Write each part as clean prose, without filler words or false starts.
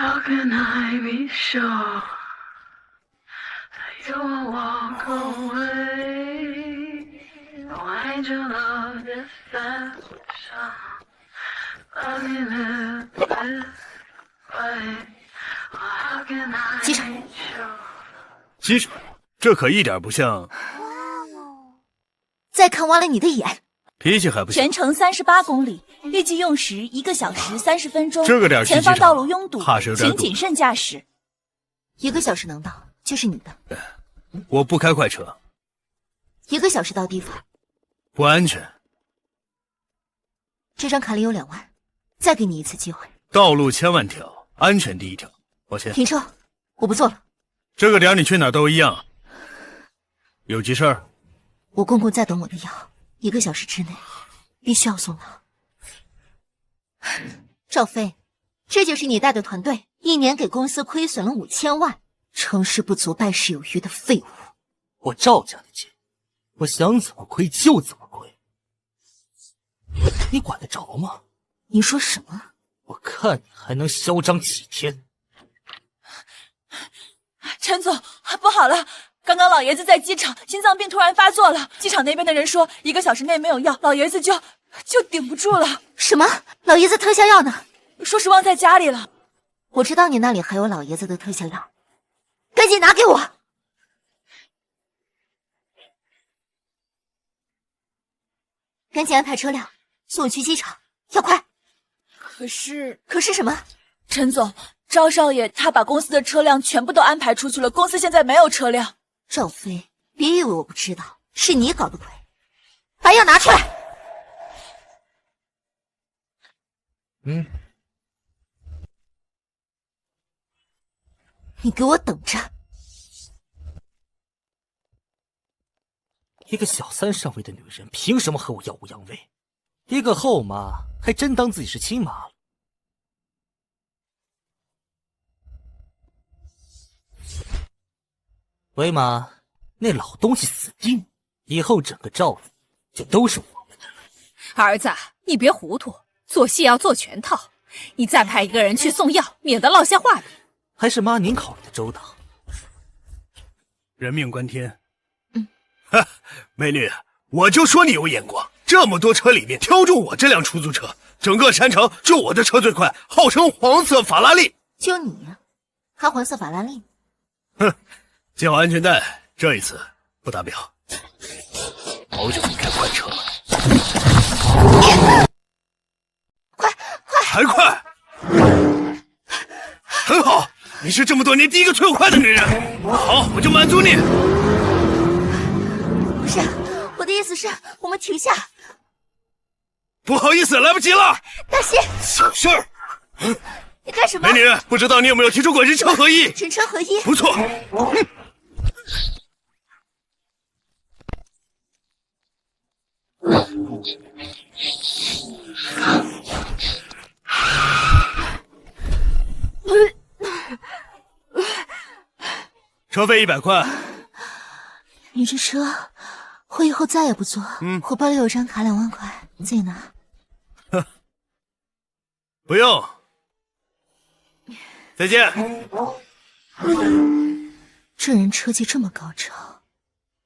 How can I be sure that you won't walk away? Why'd you love this fashion? Loving it this way. How can I be sure? 机场，这可一点不像。再看挖了你的眼。脾气还不行。全程38公里，预计用时1个小时30分钟。这个点前方道路拥堵，怕是有点堵，请谨慎驾驶。1个小时能到，就是你的。我不开快车。1个小时到地方，不安全。这张卡里有2万，再给你一次机会。道路千万条，安全第一条。抱歉。停车，我不做了。这个点你去哪儿都一样。有急事儿？我公公在等我的药，1个小时之内必须要送到。赵飞，这就是你带的团队，1年给公司亏损了5000万，成事不足败事有余的废物。我赵家的钱，我想怎么亏就怎么亏，你管得着吗？你说什么？我看你还能嚣张几天？陈总，不好了！刚刚老爷子在机场心脏病突然发作了，机场那边的人说1个小时内没有药，老爷子就顶不住了。什么？老爷子特效药呢？说是忘在家里了。我知道你那里还有老爷子的特效药，赶紧拿给我！赶紧安排车辆送我去机场，要快！可是什么？陈总，赵少爷他把公司的车辆全部都安排出去了，公司现在没有车辆。赵飞，别以为我不知道，是你搞的鬼！把药拿出来！你给我等着！一个小三上位的女人，凭什么和我耀武扬威？一个后妈还真当自己是亲妈了。维玛，那老东西死定，以后整个赵府就都是我们的。儿子，你别糊涂，做戏要做全套。你再派一个人去送药，免得落下话柄。还是妈您考虑的周到。人命关天。哈，美女，我就说你有眼光，这么多车里面挑中我这辆出租车，整个山城就我的车最快，号称黄色法拉利。就你呀，还黄色法拉利？哼，系好安全带，这一次不达标。好久没开快车了。快！还快！很好，你是这么多年第一个催我快的女人。好，我就满足你。不是，我的意思是，我们停下。不好意思，来不及了。大西，小事儿。你干什么？美女，不知道你有没有听说过人车合一？人车合一，不错。车费100块。你这车，我以后再也不坐。我包里有张卡2万块，自己拿。不用。再见。这人车技这么高超，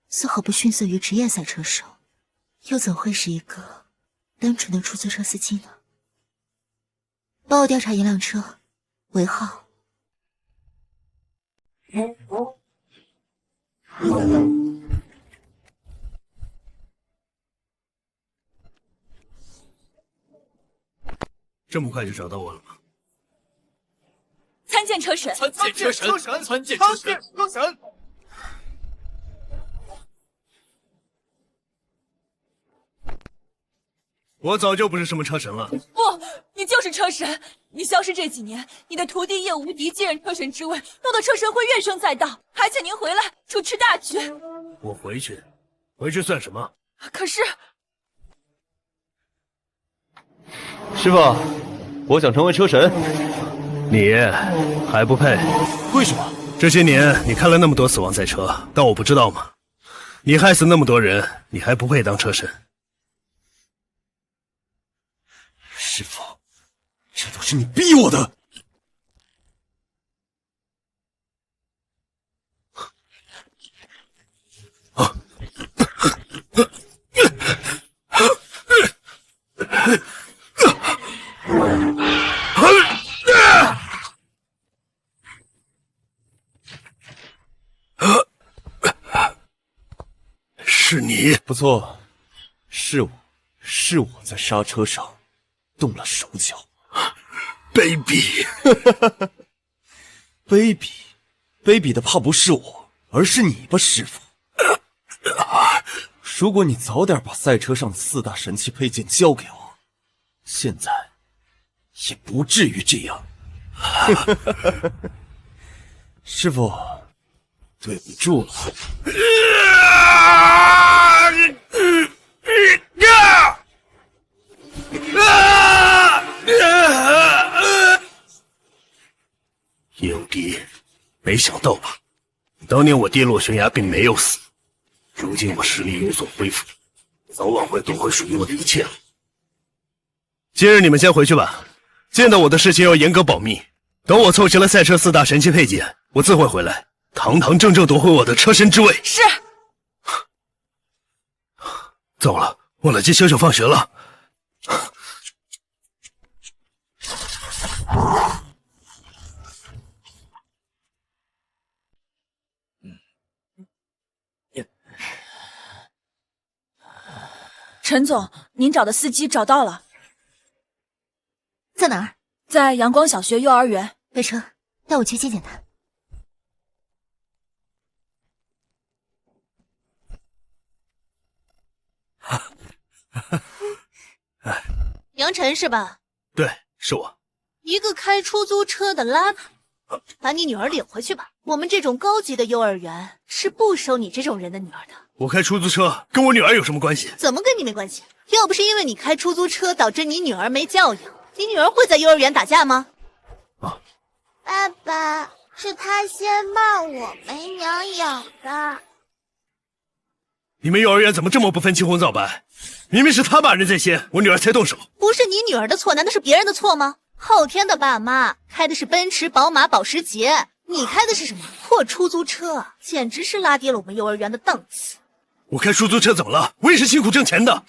丝毫不逊色于职业赛车手，又怎会是一个单纯的出租车司机呢？帮我调查一辆车，尾号。这么快就找到我了吗？参见车神！参见车神！参见车神！我早就不是什么车神了。不，你就是车神！你消失这几年，你的徒弟叶无敌接任车神之位，弄得车神会怨声载道，还请您回来主持大局。我回去算什么？可是，师傅，我想成为车神。你还不配。为什么？这些年你看了那么多死亡赛车，当我不知道吗？你害死那么多人，你还不配当车神。师傅，这都是你逼我的。是你。不错，是我在刹车上动了手脚。卑鄙的怕不是我，而是你吧，师傅。如果你早点把赛车上的4大神器配件交给我，现在也不至于这样。师傅，对不住了。幼敌，没想到吧？当年我跌落悬崖并没有死，如今我实力有所恢复，早晚会夺回属于我的一切。今日你们先回去吧，见到我的事情要严格保密。等我凑齐了赛车4大神器配件，我自会回来，堂堂正正夺回我的车神之位。是。糟了，忘了接小小放学了。陈总，您找的司机找到了，在哪儿？在阳光小学幼儿园。备车，带我去见见他。杨晨是吧？对，是我。一个开出租车的邋遢，把你女儿领回去吧。我们这种高级的幼儿园是不收你这种人的女儿的。我开出租车跟我女儿有什么关系？怎么跟你没关系？要不是因为你开出租车导致你女儿没教养，你女儿会在幼儿园打架吗？爸爸，是他先骂我没娘养的。你们幼儿园怎么这么不分青红皂白？明明是他骂人在先，我女儿才动手。不是你女儿的错，难道是别人的错吗？后天的爸妈开的是奔驰、宝马、保时捷，你开的是什么破出租车？简直是拉低了我们幼儿园的档次。我开出租车怎么了？我也是辛苦挣钱的。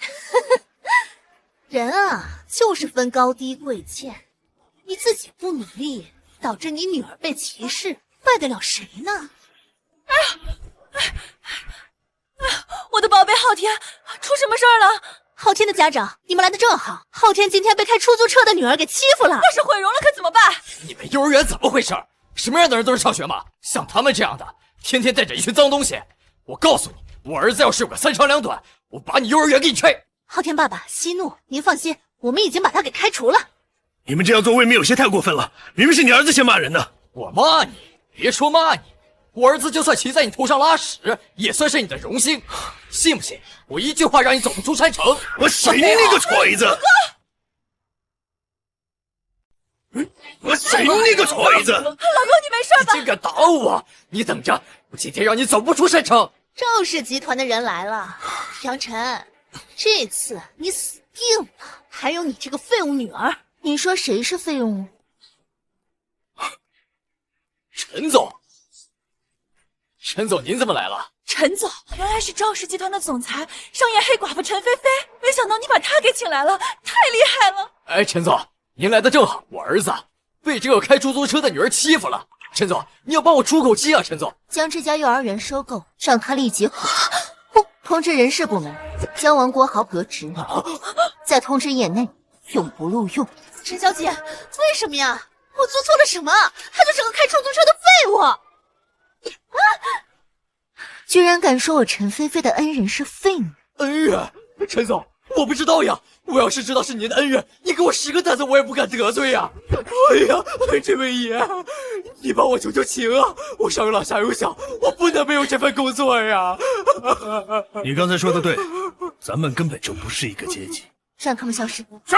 人啊，就是分高低贵贱，你自己不努力，导致你女儿被歧视，怪得了谁呢？我的宝贝昊天，出什么事儿了？昊天的家长，你们来的正好。昊天今天被开出租车的女儿给欺负了，要是毁容了可怎么办？你们幼儿园怎么回事？什么样的人都是上学吗？像他们这样的，天天带着一群脏东西。我告诉你，我儿子要是有个3长2短，我把你幼儿园给你拆。昊天爸爸息怒，您放心，我们已经把他给开除了。你们这样做未免有些太过分了，明明是你儿子先骂人的。我骂你？别说骂你，我儿子就算骑在你头上拉屎，也算是你的荣幸。信不信我一句话让你走不出山城？我谁你个锤子！我谁你个锤子！老公，你没事吧？你竟敢打我！你等着，我今天让你走不出山城！赵氏集团的人来了，杨晨，这次你死定了！还有你这个废物女儿！你说谁是废物？陈总，陈总，您怎么来了？陈总，原来是赵氏集团的总裁，商业黑寡妇陈菲菲，没想到你把她给请来了，太厉害了！哎，陈总，您来的正好，我儿子被这个开出租车的女儿欺负了。陈总，你要帮我出口气啊！陈总，将这家幼儿园收购，让他立即回通知人事部门，将王国豪革职，再通知业内永不录用。陈小姐，为什么呀？我做错了什么？他就是个开出租车的废物！居然敢说我陈菲菲的恩人是废物！恩人？陈总，我不知道呀。我要是知道是您的恩人，你给我10个胆子我也不敢得罪呀。哎呀，这位爷，你帮我求求情啊！我上有老下有小，我不能没有这份工作呀。你刚才说的对，咱们根本就不是一个阶级。让他们消失。是。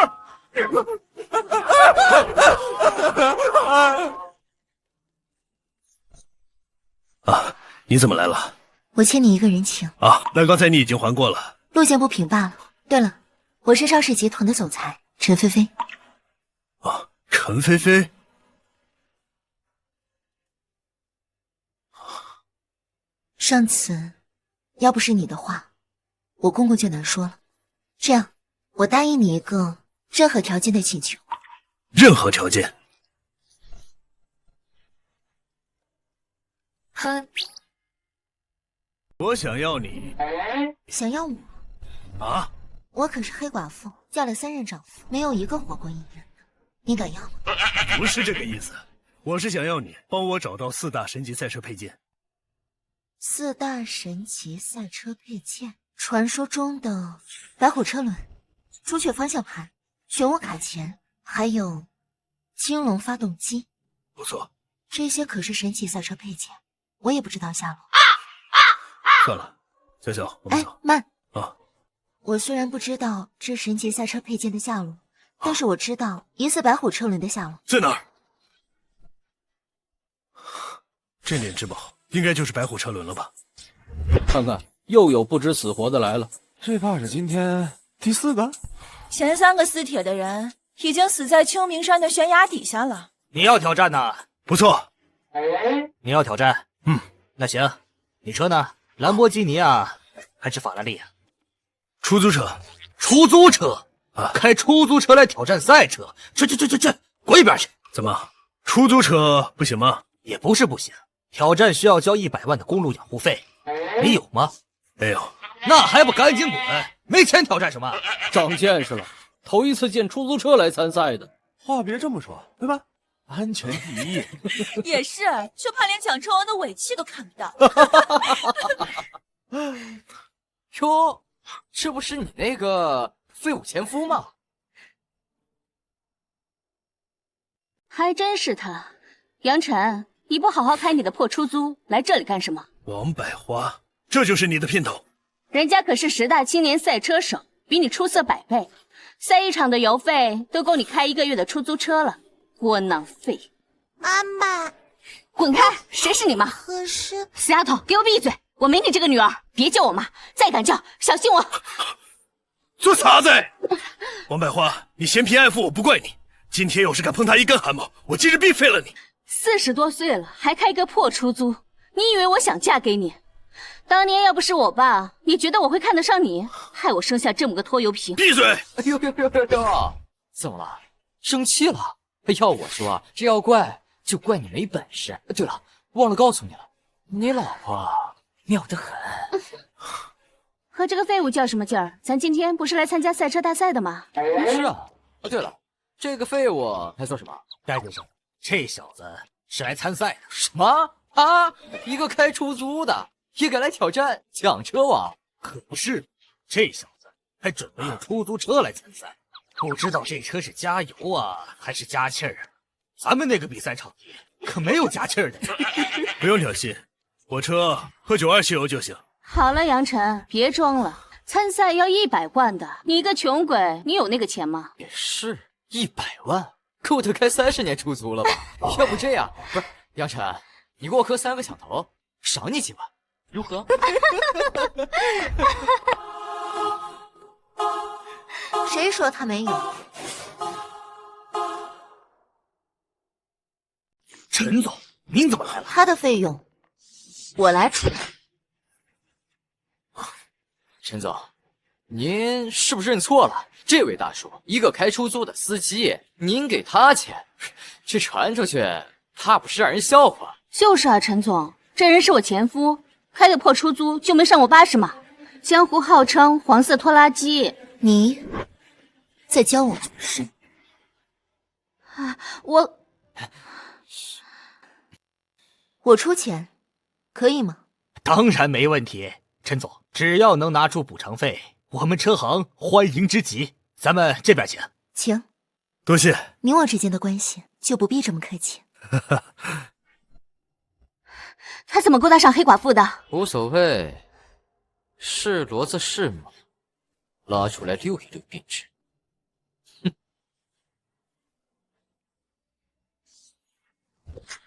啊，你怎么来了？我欠你一个人情啊，那刚才你已经还过了。路见不平罢了。对了，我是邵氏集团的总裁陈菲菲。啊，陈菲菲。上次要不是你的话，我公公就难说了。这样，我答应你一个任何条件的请求。任何条件？我想要你。想要我？啊？我可是黑寡妇，嫁了3任丈夫，没有一个活过1年的。你敢要吗？不是这个意思，我是想要你帮我找到4大神级赛车配件。4大神级赛车配件，传说中的白虎车轮、朱雀方向盘、玄武卡钳，还有青龙发动机。不错，这些可是神级赛车配件，我也不知道下落。算了，小小，我们走。慢啊！我虽然不知道这神级赛车配件的下落，但是我知道疑似白虎车轮的下落。在哪儿？镇店之宝应该就是白虎车轮了吧？看看，又有不知死活的来了。这怕是今天第4个。前3个撕铁的人已经死在秋名山的悬崖底下了。你要挑战呐？不错。你要挑战？那行，你车呢？兰博基尼啊，还是法拉利啊？出租车。出租车啊！开出租车来挑战赛车，去，滚一边去！怎么，出租车不行吗？也不是不行，挑战需要交100万的公路养护费，你有吗？没有。那还不赶紧滚！没钱挑战什么？长见识了，头一次见出租车来参赛的。话别这么说，对吧？安全第一。也是，就怕连奖车王的尾气都看不到。哟，这不是你那个废物前夫吗？还真是他。杨晨，你不好好开你的破出租，来这里干什么？王百花，这就是你的姘头？人家可是10大青年赛车手，比你出色100倍，赛一场的油费都够你开1个月的出租车了。窝囊废！妈妈，滚开！谁是你妈？可是，死丫头，给我闭嘴！我没你这个女儿，别叫我妈，再敢叫，小心我！做啥子？王百花，你嫌贫爱富，我不怪你。今天要是敢碰他一根汗毛，我今日必废了你。 40多岁了，还开个破出租，你以为我想嫁给你？当年要不是我爸，你觉得我会看得上你？害我生下这么个拖油瓶！闭嘴！哎呦，怎么了？生气了？要我说，这要怪就怪你没本事。对了，忘了告诉你了，你老婆妙得很。和这个废物较什么劲儿？咱今天不是来参加赛车大赛的吗？是啊。对了，这个废物还说什么？戴先生，这小子是来参赛的。什么啊？一个开出租的也敢来挑战奖车王？可不是，这小子还准备用出租车来参赛。不知道这车是加油啊，还是加气儿啊？咱们那个比赛场地可没有加气儿的。不用挑衅，我车喝92汽油就行。好了，杨晨，别装了。参赛要100万的，你个穷鬼，你有那个钱吗？也是100万，够他开30年出租了吧？要不这样，不是杨晨，你给我磕3个响头，赏你几万，如何？谁说他没有？陈总，您怎么来了？他的费用我来出。陈总，您是不是认错了？这位大叔，一个开出租的司机，您给他钱，这传出去怕不是让人笑话。就是啊，陈总，这人是我前夫，开个破出租就没上过80码，江湖号称黄色拖拉机。你在教我做事啊？我出钱，可以吗？当然没问题，陈总，只要能拿出补偿费，我们车行欢迎之极。咱们这边请。请。多谢。你我之间的关系就不必这么客气。他怎么勾搭上黑寡妇的？无所谓，是骡子是马，拉出来溜一溜便知。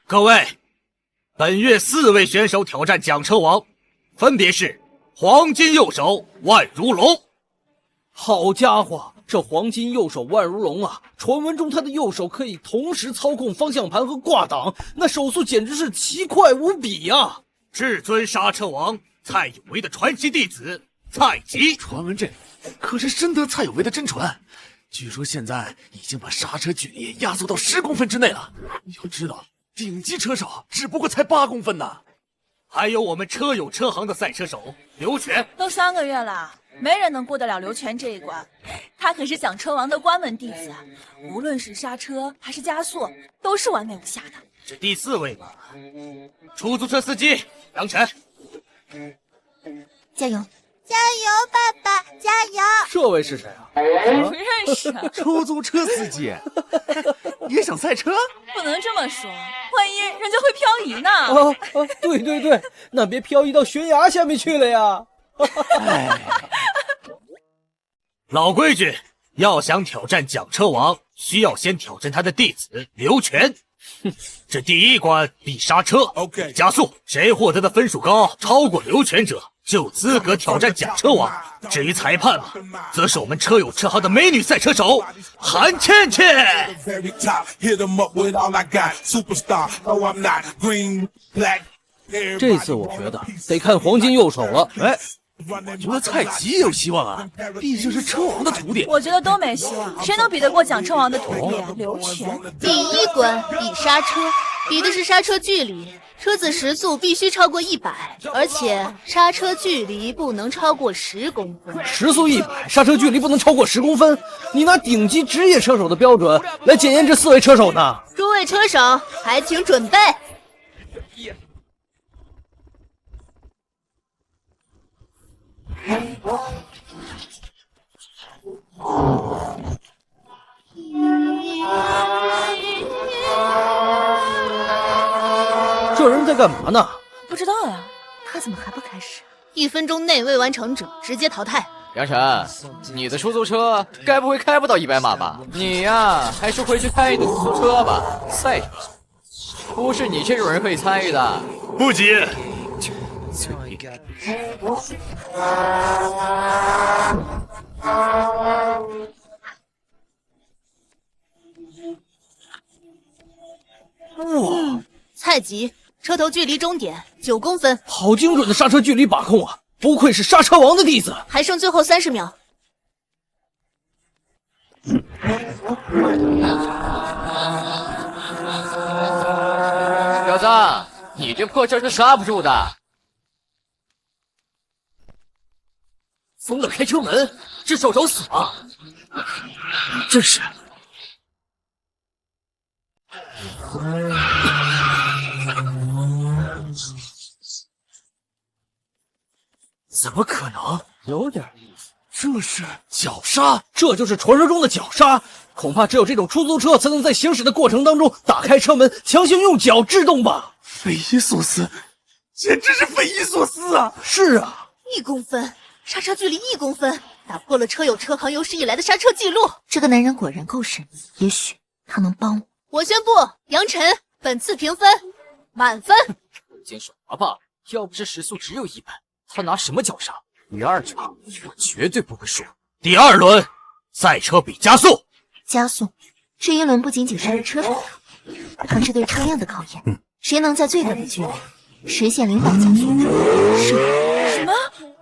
各位，本月4位选手挑战奖车王，分别是黄金右手万如龙。好家伙，这黄金右手万如龙啊！传闻中他的右手可以同时操控方向盘和挂档，那手速简直是奇快无比呀！至尊刹车王蔡有为的传奇弟子蔡吉，传闻这可是深得蔡有为的真传。据说现在已经把刹车距离压缩到10公分之内了。要知道，顶级车手只不过才8公分呢。还有我们车友车行的赛车手刘全。都3个月了，没人能过得了刘全这一关。他可是响车王的关门弟子，无论是刹车还是加速，都是完美无瑕的。这第4位吧，出租车司机杨晨。加油！加油，爸爸，加油！这位是谁啊？不认识啊。出租车司机，也想赛车？不能这么说，万一人家会漂移呢？对对对，那别漂移到悬崖下面去了呀！老规矩，要想挑战奖车王，需要先挑战他的弟子刘全。这第1关比刹车，比加速，谁获得的分数高，超过刘全者，就有资格挑战奖车王。至于裁判嘛，则是我们车友车行的美女赛车手韩倩倩。这次我觉得得看黄金右手了。哎，我觉得蔡吉有希望啊，毕竟是车王的徒弟。我觉得都没希望，谁能比得过奖车王的徒弟刘全？第1关比刹车，比的是刹车距离，车子时速必须超过100，而且刹车距离不能超过10公分。时速100，刹车距离不能超过10公分。你拿顶级职业车手的标准来检验这4位车手呢？诸位车手，还请准备。这人在干嘛呢？不知道呀。他怎么还不开始？1分钟内未完成者直接淘汰。杨晨，你的出租车该不会开不到100码吧？你呀，还是回去开你的出租车吧。赛车不是你这种人可以参与的。不急。哇！蔡吉，车头距离终点9公分，好精准的刹车距离把控啊！不愧是刹车王的弟子。还剩最后30秒。小子，你这破车是刹不住的。疯了，开车门，这手找死啊！真是。怎么可能？有点意思。这是绞杀，这就是传说中的绞杀。恐怕只有这种出租车才能在行驶的过程当中打开车门，强行用脚制动吧。匪夷所思，简直是匪夷所思啊！是啊，1公分，刹车距离1公分，打破了车友车行有史以来的刹车记录。这个男人果然够神秘，也许他能帮我。我宣布，杨晨本次评分满分。金手滑罢了，要不是时速只有100，他拿什么绞杀？第2场我绝对不会输。第2轮，赛车比加速。加速，这一轮不仅仅是对车的考验，还是对车辆的考验。谁能在最短的距离实现领导加速？什么？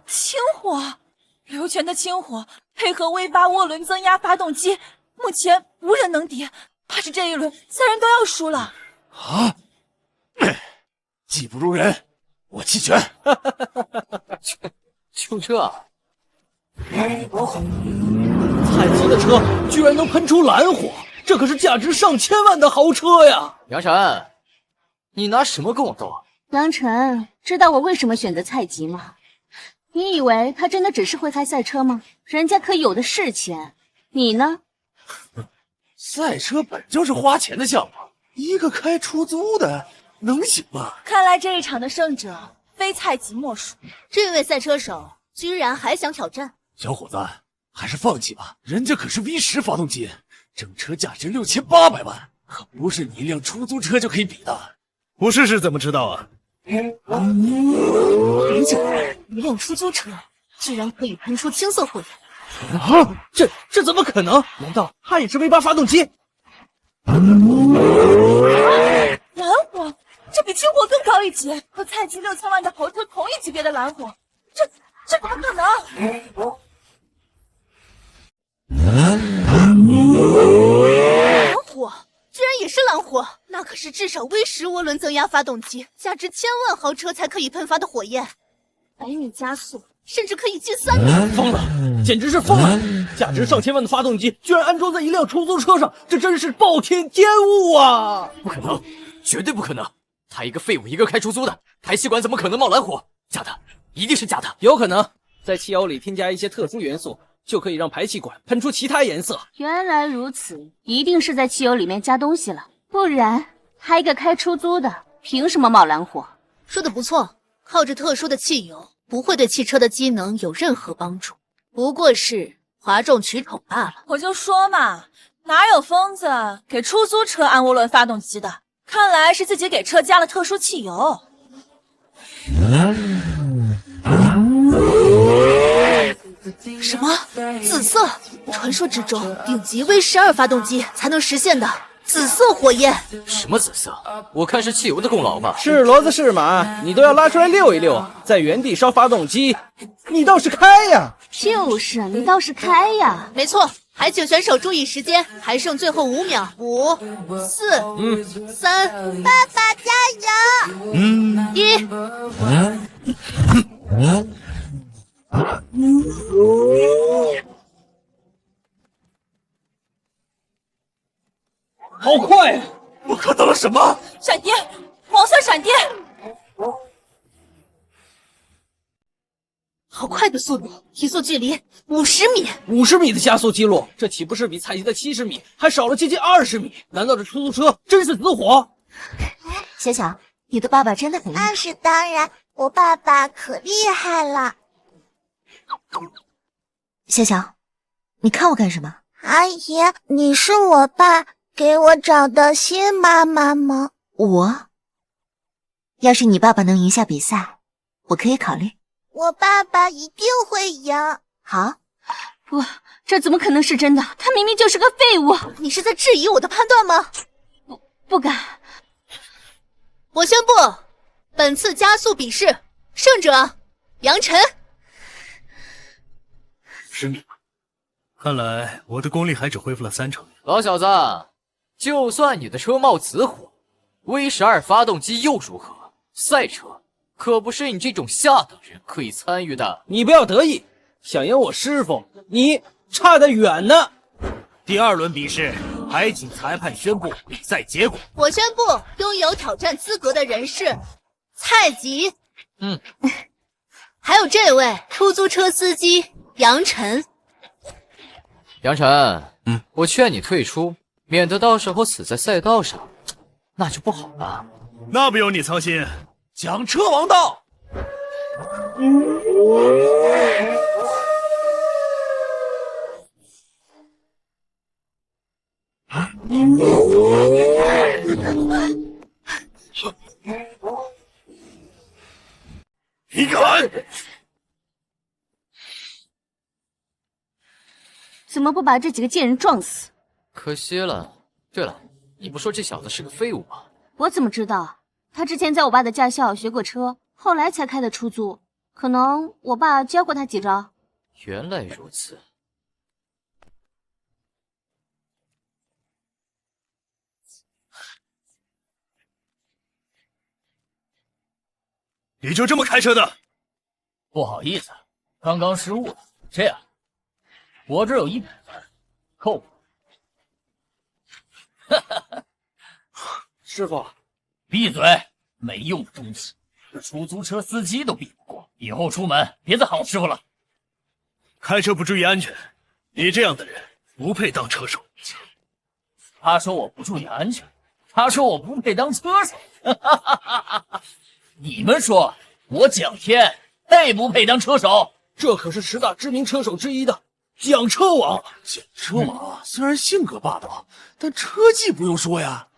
轻火？刘全的轻火配合 V8 涡轮增压发动机，目前无人能敌，怕是这一轮3人都要输了。啊！技不如人，我弃权。就这。蔡吉的车居然能喷出蓝火，这可是价值上千万的豪车呀！杨晨，你拿什么跟我斗？杨晨，知道我为什么选择蔡吉吗？你以为他真的只是会开赛车吗？人家可有的是钱。你呢？赛车本就是花钱的项目，一个开出租的能行吗？看来这一场的胜者非蔡吉莫属。这位赛车手居然还想挑战，小伙子，还是放弃吧。人家可是 V10 发动机，整车价值6800万，可不是你一辆出租车就可以比的。我试试怎么知道啊？很简单，一辆出租车居然可以喷出青色火焰。啊，这怎么可能？难道它也是 V8 发动机？蓝火，这比青火更高一级，和蔡吉6000万的豪车同一级别的蓝火，这怎么可能？蓝火，居然也是蓝火，那可是至少 V10涡轮增压发动机，价值千万豪车才可以喷发的火焰，100米加速，甚至可以近3秒。疯了，简直是疯了！价值上千万的发动机居然安装在一辆出租车上，这真是暴殄天物啊！不可能，绝对不可能！他一个废物，一个开出租的，排气管怎么可能冒蓝火？假的，一定是假的。有可能在汽油里添加一些特殊元素，就可以让排气管喷出其他颜色。原来如此，一定是在汽油里面加东西了，不然他一个开出租的，凭什么冒蓝火？说的不错，靠着特殊的汽油，不会对汽车的机能有任何帮助，不过是哗众取宠罢了。我就说嘛，哪有疯子给出租车安涡轮发动机的？看来是自己给车加了特殊汽油。什么？紫色？传说之中，顶级 V12发动机才能实现的紫色火焰。什么紫色？我看是汽油的功劳吧。是骡子是马，你都要拉出来溜一溜，在原地烧发动机，你倒是开呀！就是你倒是开呀！没错，还请选手注意时间，还剩最后5秒，5、4、3，爸爸加油！1。好快呀！我看到了什么？闪电，黄色闪电！好快的速度，提速距离50米，50米的加速记录，这岂不是比采集的70米还少了接近20米？难道这出租车真是死火？小小，你的爸爸真的很厉害。那是当然，我爸爸可厉害了。小小，你看我干什么？阿姨，你是我爸给我找的新妈妈吗？我？要是你爸爸能赢下比赛，我可以考虑。我爸爸一定会赢。好，不，这怎么可能是真的？他明明就是个废物！你是在质疑我的判断吗？不敢。我宣布，本次加速比试胜者杨晨。是你。看来我的功力还只恢复了30%。老小子，就算你的车冒紫火，V12发动机又如何？赛车可不是你这种下等人可以参与的。你不要得意，想赢我师傅，你差得远呢。第2轮比试，还请裁判宣布比赛结果。我宣布，拥有挑战资格的人是蔡吉。还有这位出租车司机杨晨。杨晨，我劝你退出，免得到时候死在赛道上，那就不好了。那不用你操心。奖车王到。你敢！怎么不把这几个贱人撞死？可惜了。对了，你不说这小子是个废物吗？我怎么知道？他之前在我爸的驾校学过车，后来才开的出租，可能我爸教过他几招。原来如此。你就这么开车的？不好意思，刚刚失误了。这样，我这有100分，扣我。师傅，闭嘴！没用的东西，这出租车司机都比不过，以后出门别再好师傅了。开车不注意安全，你这样的人不配当车手。他说我不注意安全，他说我不配当车手。你们说我蒋天配不配当车手？这可是10大知名车手之一的蒋车王。蒋车王虽然性格霸道，但车技不用说呀。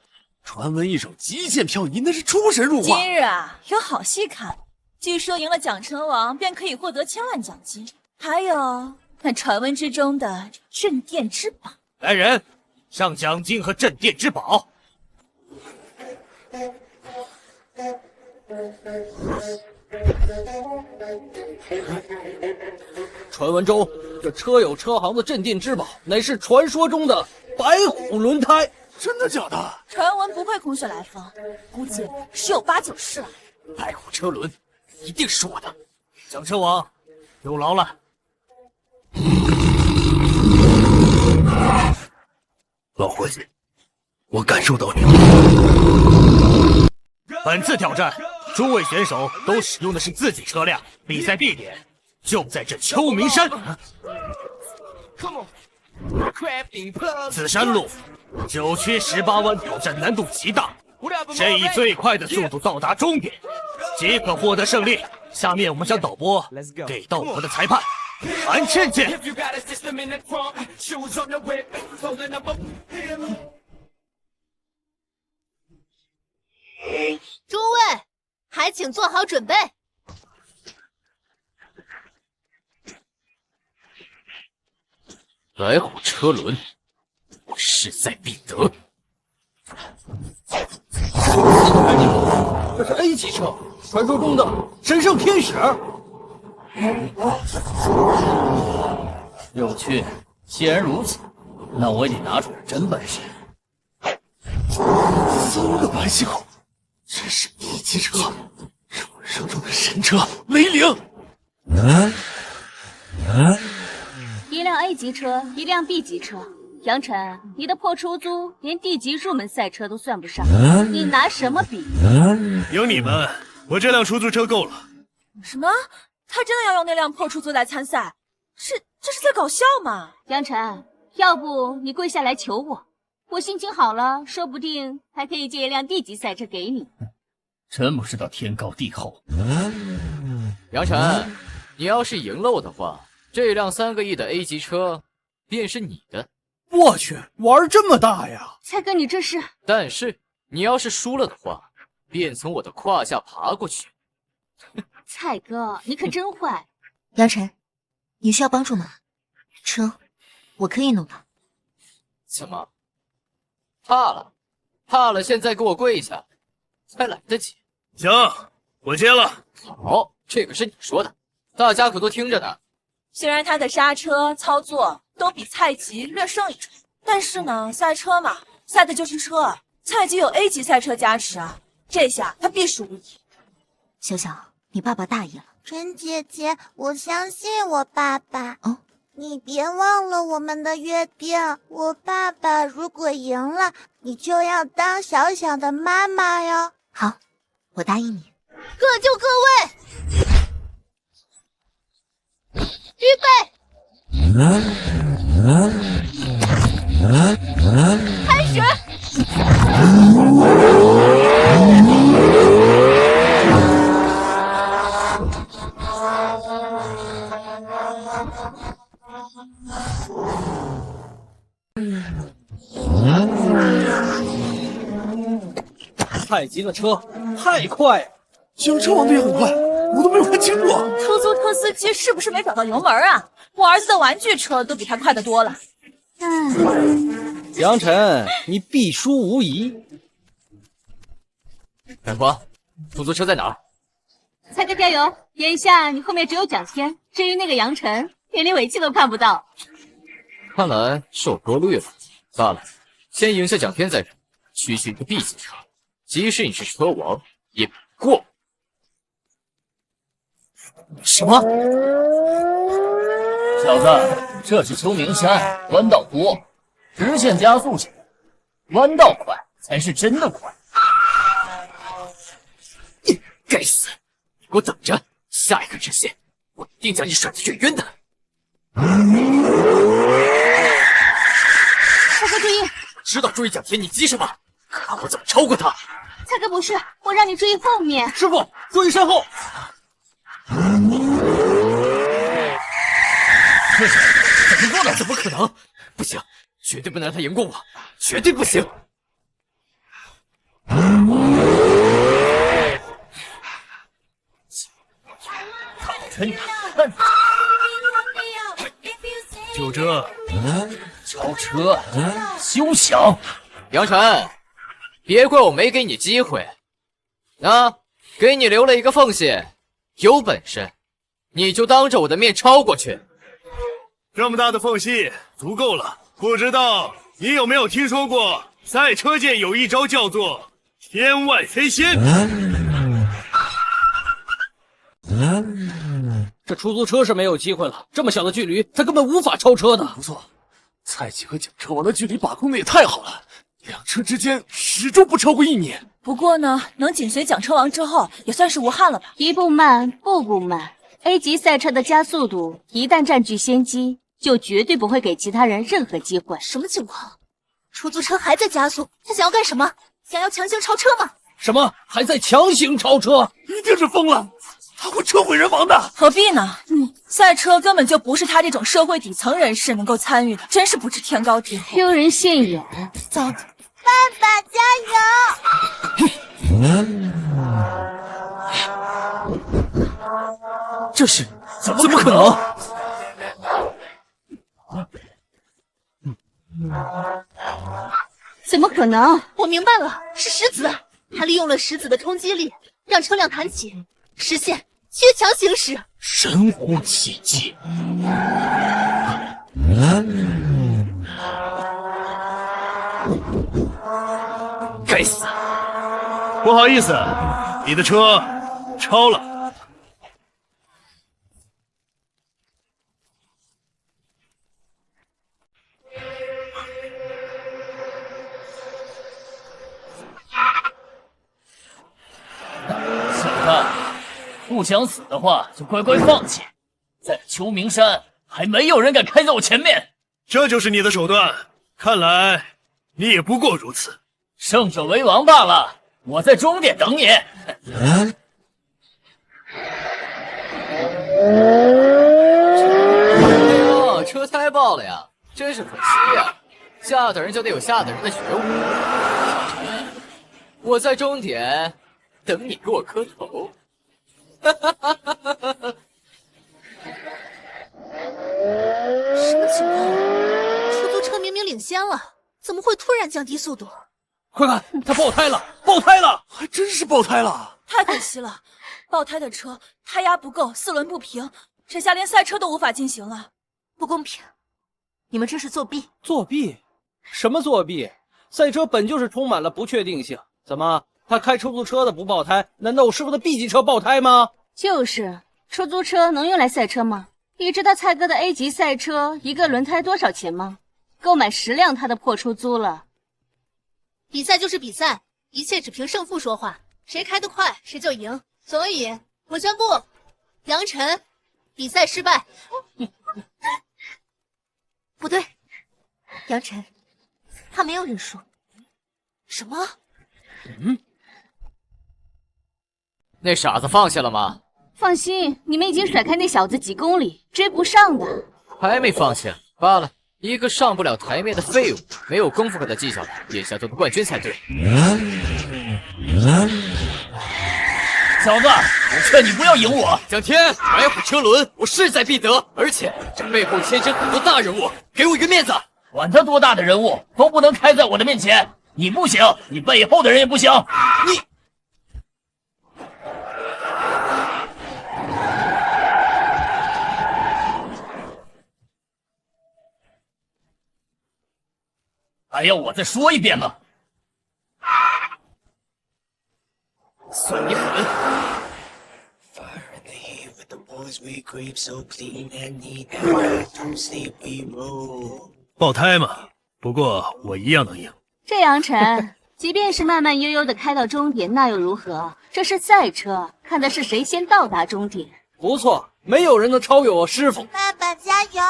传闻一手极限漂移，那是出神入化。今日啊，有好戏看。据说赢了蒋车王，便可以获得1000万奖金，还有那传闻之中的镇店之宝。来人，上奖金和镇店之宝。传闻中，这车有车行的镇店之宝，乃是传说中的白虎轮胎。真的假的？传闻不会会空穴来风，估计十有八九是了。白虎车轮，一定是我的。蒋车王，有劳了。老伙计，我感受到你了。本次挑战，诸位选手都使用的是自己车辆，比赛地点就在这秋名山。此山路9曲18弯，挑战难度极大。谁以最快的速度到达终点，即可获得胜利。下面我们将导播给到我们的裁判韩倩倩。诸位，还请做好准备。白虎车轮，我势在必得。这是 A 级车，传说中的神圣天使。有趣，既然如此，那我也得拿出点真本事。3个白细孔，这是1级车，传说中的神车雷凌。一辆 A 级车，一辆 B 级车。杨晨，你的破出租连D 级入门赛车都算不上，你拿什么比？有你们，我这辆出租车够了。什么？他真的要用那辆破出租来参赛？这是在搞笑吗？杨晨，要不你跪下来求我，我心情好了，说不定还可以借一辆 D 级赛车给你。真不知道天高地厚。杨晨，你要是赢了我的话，这辆3个亿的 A 级车便是你的。我去，玩这么大呀！蔡哥，你这是……但是你要是输了的话，便从我的胯下爬过去。蔡哥，你可真坏！杨晨，你需要帮助吗？车，我可以弄的。怎么？怕了？怕了？现在给我跪下，还来得及。行，我接了。好，这可是你说的，大家可都听着呢。虽然他的刹车操作都比蔡吉略胜一筹，但是呢，赛车嘛，赛的就是车。蔡吉有 A 级赛车加持啊，这下他必输无疑。小小，你爸爸大意了。陈姐姐，我相信我爸爸。哦，你别忘了我们的约定。我爸爸如果赢了，你就要当小小的妈妈哟。好，我答应你。各就各位，预备，开始。太极的车太快了，小车王的也很快，我都没有看清楚。出租车司机是不是没找到油门啊？我儿子的玩具车都比他快得多了。杨晨，你必输无疑。闪光，出租车在哪儿？蔡哥加油！眼下你后面只有蒋天，至于那个杨晨，连尾气都看不到。看来是我多虑了。罢了，先赢下蒋天再说。区区一个 B 级车，即使你是车王，也不过。什么？小子，这是秋名山，弯道多，直线加速起来，弯道快才是真的快。该死！你给我等着，下一个直线，我一定将你甩得远远的。蔡哥注意！知道注意蒋天，你急什么？看我怎么超过他！蔡哥不是，我让你注意后面。师傅，注意身后！这是怎么做的？怎么可能？不行，绝对不能让他赢过我，绝对不行！讨真难看！就这，超车，休想！杨晨，别怪我没给你机会，啊，给你留了一个缝隙，有本事你就当着我的面超过去。这么大的缝隙足够了。不知道你有没有听说过赛车界有一招叫做天外飞仙。这出租车是没有机会了，这么小的距离，他根本无法超车的。不错，蔡姐和蒋车王的距离把控的也太好了，两车之间始终不超过1年。不过呢，能紧随蒋车王之后，也算是无憾了吧？一步慢，步步慢。A 级赛车的加速度，一旦占据先机，就绝对不会给其他人任何机会。什么情况？出租车还在加速，他想要干什么？想要强行超车吗？什么？还在强行超车？一定是疯了，他会车毁人亡的。何必呢？赛车根本就不是他这种社会底层人士能够参与的，真是不知天高地厚。丢人现眼，糟的！爸爸加油！这是怎么可能？怎么可能？我明白了，是石子，他利用了石子的冲击力，让车辆弹起，实现越墙行驶。神乎其技。该死！不好意思，你的车超了。小子，不想死的话就乖乖放弃。在秋名山，还没有人敢开在我前面。这就是你的手段，看来你也不过如此。胜者为王罢了，我在终点等你。哎呦，车胎爆了呀，真是可惜呀！下等人就得有下等人的觉悟。我在终点等你给我磕头。什么情况？出租车明明领先了，怎么会突然降低速度？快看，他爆胎了！爆胎了！还真是爆胎了！太可惜了，爆胎的车胎压不够，四轮不平，这下连赛车都无法进行了。不公平！你们这是作弊！作弊？什么作弊？赛车本就是充满了不确定性，怎么他开出租车的不爆胎？难道我师傅的 B 级车爆胎吗？就是，出租车能用来赛车吗？你知道蔡哥的 A 级赛车一个轮胎多少钱吗？够买10辆他的破出租了。比赛就是比赛，一切只凭胜负说话，谁开得快谁就赢。所以，我宣布，杨晨比赛失败。不对，杨晨，他没有认输。什么？那傻子放下了吗？放心，你们已经甩开那小子几公里，追不上的。还没放下罢了。一个上不了台面的废物，没有功夫和他计较的，眼下做个冠军才对。小子，我劝你不要赢我。蒋天，白虎车轮，我势在必得，而且这背后牵扯很多大人物，给我一个面子。管他多大的人物，都不能开在我的面前。你不行，你背后的人也不行。你。还要我再说一遍吗？算你狠！爆胎嘛，不过我一样能赢。这杨晨，即便是慢慢悠悠的开到终点，那又如何？这是赛车，看的是谁先到达终点。不错，没有人能超越我师傅。爸爸加油！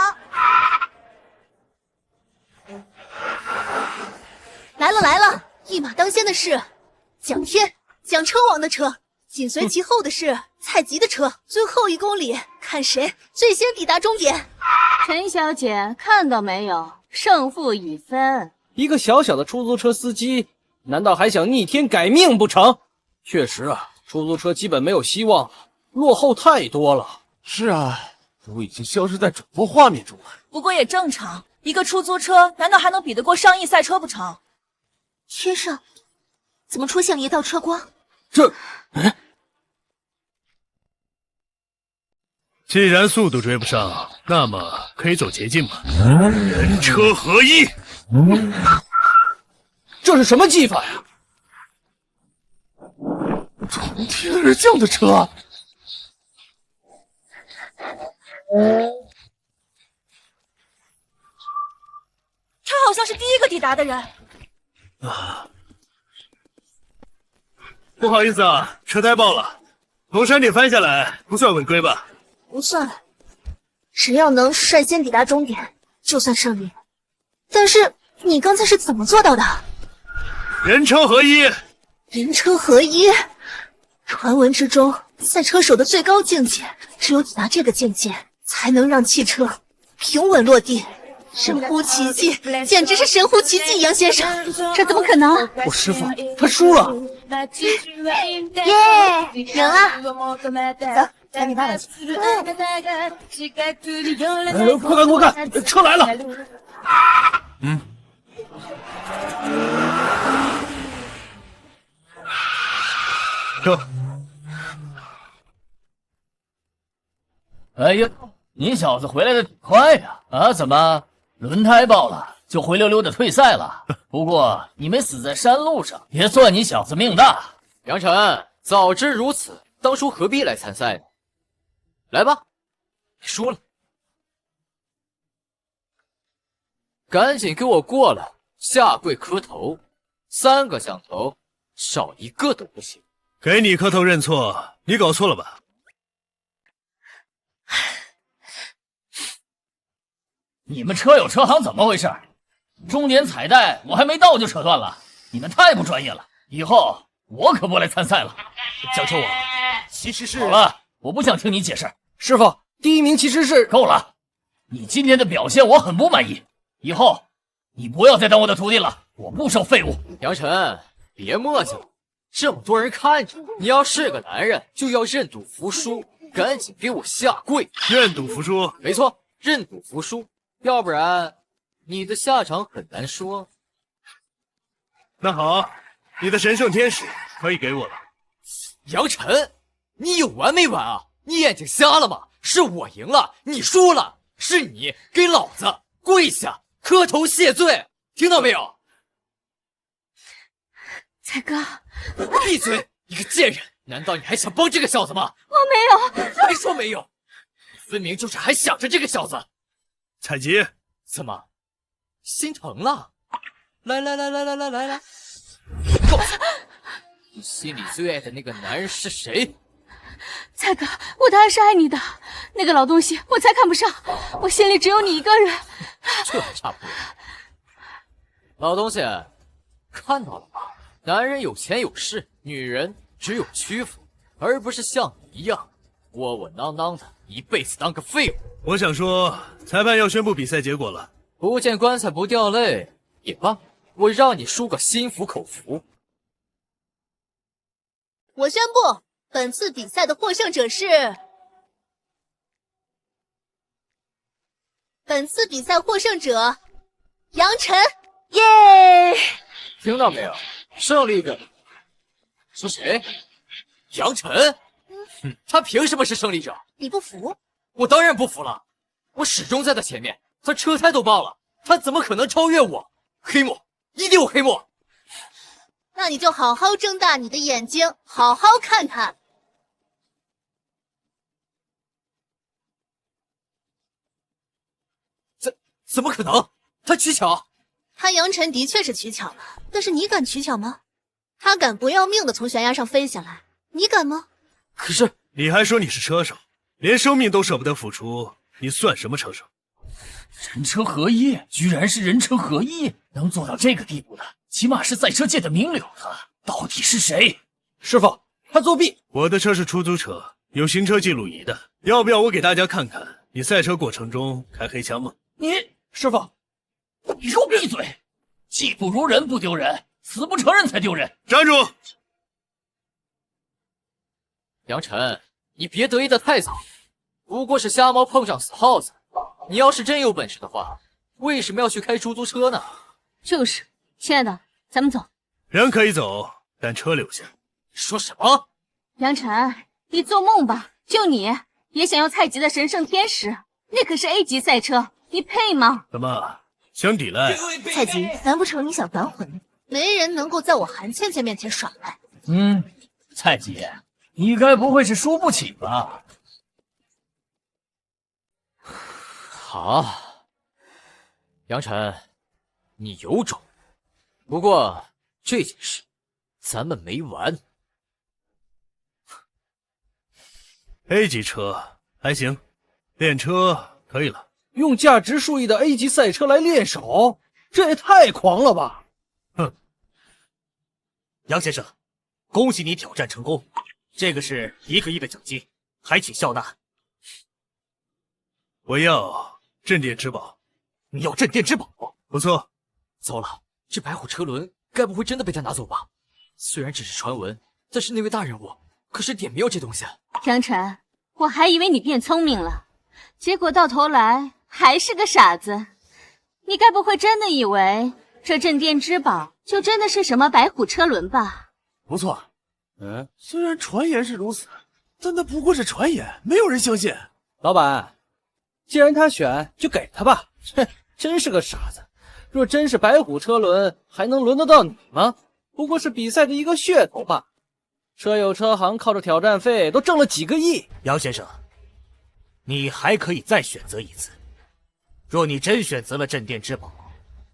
来了来了！一马当先的是蒋天、蒋车王的车，紧随其后的是蔡吉的车。最后1公里，看谁最先抵达终点。陈小姐，看到没有？胜负已分。一个小小的出租车司机，难道还想逆天改命不成？确实啊，出租车基本没有希望，落后太多了。是啊，都已经消失在转播画面中了。不过也正常，一个出租车难道还能比得过上亿赛车不成？天上怎么出现了一道车光？既然速度追不上，那么可以走捷径嘛。人车合一。这是什么技法呀？冲天而降的车，他好像是第一个抵达的人。不好意思啊，车胎爆了，从山顶翻下来，不算违规吧？不算，只要能率先抵达终点，就算胜利。但是你刚才是怎么做到的？人车合一。人车合一，传闻之中，赛车手的最高境界，只有抵达这个境界，才能让汽车平稳落地。神乎其技，简直是神乎其技，杨先生，这怎么可能？我师傅他输了。耶，赢了！走，赶紧爸爸去。快看快看，车来了！车。哎呦，你小子回来的挺快呀！啊，怎么轮胎爆了就灰溜溜的退赛了？不过你没死在山路上，也算你小子命大。杨晨，早知如此，当初何必来参赛呢？来吧，你输了，赶紧给我过来，下跪磕头，3个响头，少1个都不行。给你磕头认错，你搞错了吧？你们车友车行怎么回事？终点彩带我还没到就扯断了，你们太不专业了！以后我可不来参赛了。蒋车王，其实是……好了，我不想听你解释。师傅，第1名其实是……够了！你今天的表现我很不满意，以后你不要再当我的徒弟了，我不收废物。杨晨，别磨叽了，这么多人看着，你要是个男人，就要认赌服输，赶紧给我下跪！认赌服输？没错，认赌服输，要不然你的下场很难说。那好，你的神圣天使可以给我了。杨晨，你有完没完啊？你眼睛瞎了吗？是我赢了，你输了，是你给老子跪下磕头谢罪，听到没有？才哥，闭嘴！你个贱人，难道你还想帮这个小子吗？我没有，还说没有，你分明就是还想着这个小子。采集，怎么心疼了？来，告诉我，你心里最爱的那个男人是谁？才哥，我当然是爱你的，那个老东西我才看不上，我心里只有你一个人。这还差不多。老东西，看到了吧？男人有钱有势，女人只有屈服，而不是像你一样窝窝囊囊的，一辈子当个废物。我想说，裁判要宣布比赛结果了。不见棺材不掉泪也罢，我让你输个心服口服。我宣布，本次比赛的获胜者是……本次比赛获胜者杨晨，耶！听到没有？胜利者是谁？杨晨。他凭什么是胜利者？你不服？我当然不服了，我始终在他前面，他车胎都爆了，他怎么可能超越我？黑幕，一定有黑幕！那你就好好睁大你的眼睛，好好看看。怎么可能？他取巧？他杨晨的确是取巧了，但是你敢取巧吗？他敢不要命的从悬崖上飞下来，你敢吗？可是你还说你是车手，连生命都舍不得付出，你算什么车手？人车合一，居然是人车合一，能做到这个地步的，起码是赛车界的名流了。到底是谁？师傅，他作弊！我的车是出租车，有行车记录仪的，要不要我给大家看看你赛车过程中开黑枪吗？师傅，你给我闭嘴！技不如人不丢人，死不承认才丢人。站住！杨晨，你别得意的太早，不过是瞎猫碰上死耗子。你要是真有本事的话，为什么要去开出租车呢？就是，亲爱的，咱们走。人可以走，但车留下。说什么？杨晨，你做梦吧！就你也想要蔡吉的神圣天使？那可是 A 级赛车，你配吗？怎么想抵赖？蔡吉，难不成你想反悔？没人能够在我韩倩倩面前耍赖。蔡姐，你该不会是输不起吧？好，杨晨，你有种。不过这件事咱们没完。A 级车还行，练车可以了。用价值数亿的 A 级赛车来练手，这也太狂了吧！哼，杨先生，恭喜你挑战成功，这个是1个亿的奖金，还请笑纳。我要镇店之宝。你要镇店之宝？不错。糟了，这白虎车轮该不会真的被他拿走吧？虽然只是传闻，但是那位大人物可是点没有这东西。杨晨，我还以为你变聪明了，结果到头来还是个傻子。你该不会真的以为这镇店之宝就真的是什么白虎车轮吧？不错。虽然传言是如此，但那不过是传言，没有人相信。老板，既然他选，就给他吧。哼，真是个傻子。若真是白虎车轮，还能轮得到你吗？不过是比赛的一个噱头吧。车友车行靠着挑战费都挣了几个亿。杨先生，你还可以再选择一次。若你真选择了镇店之宝，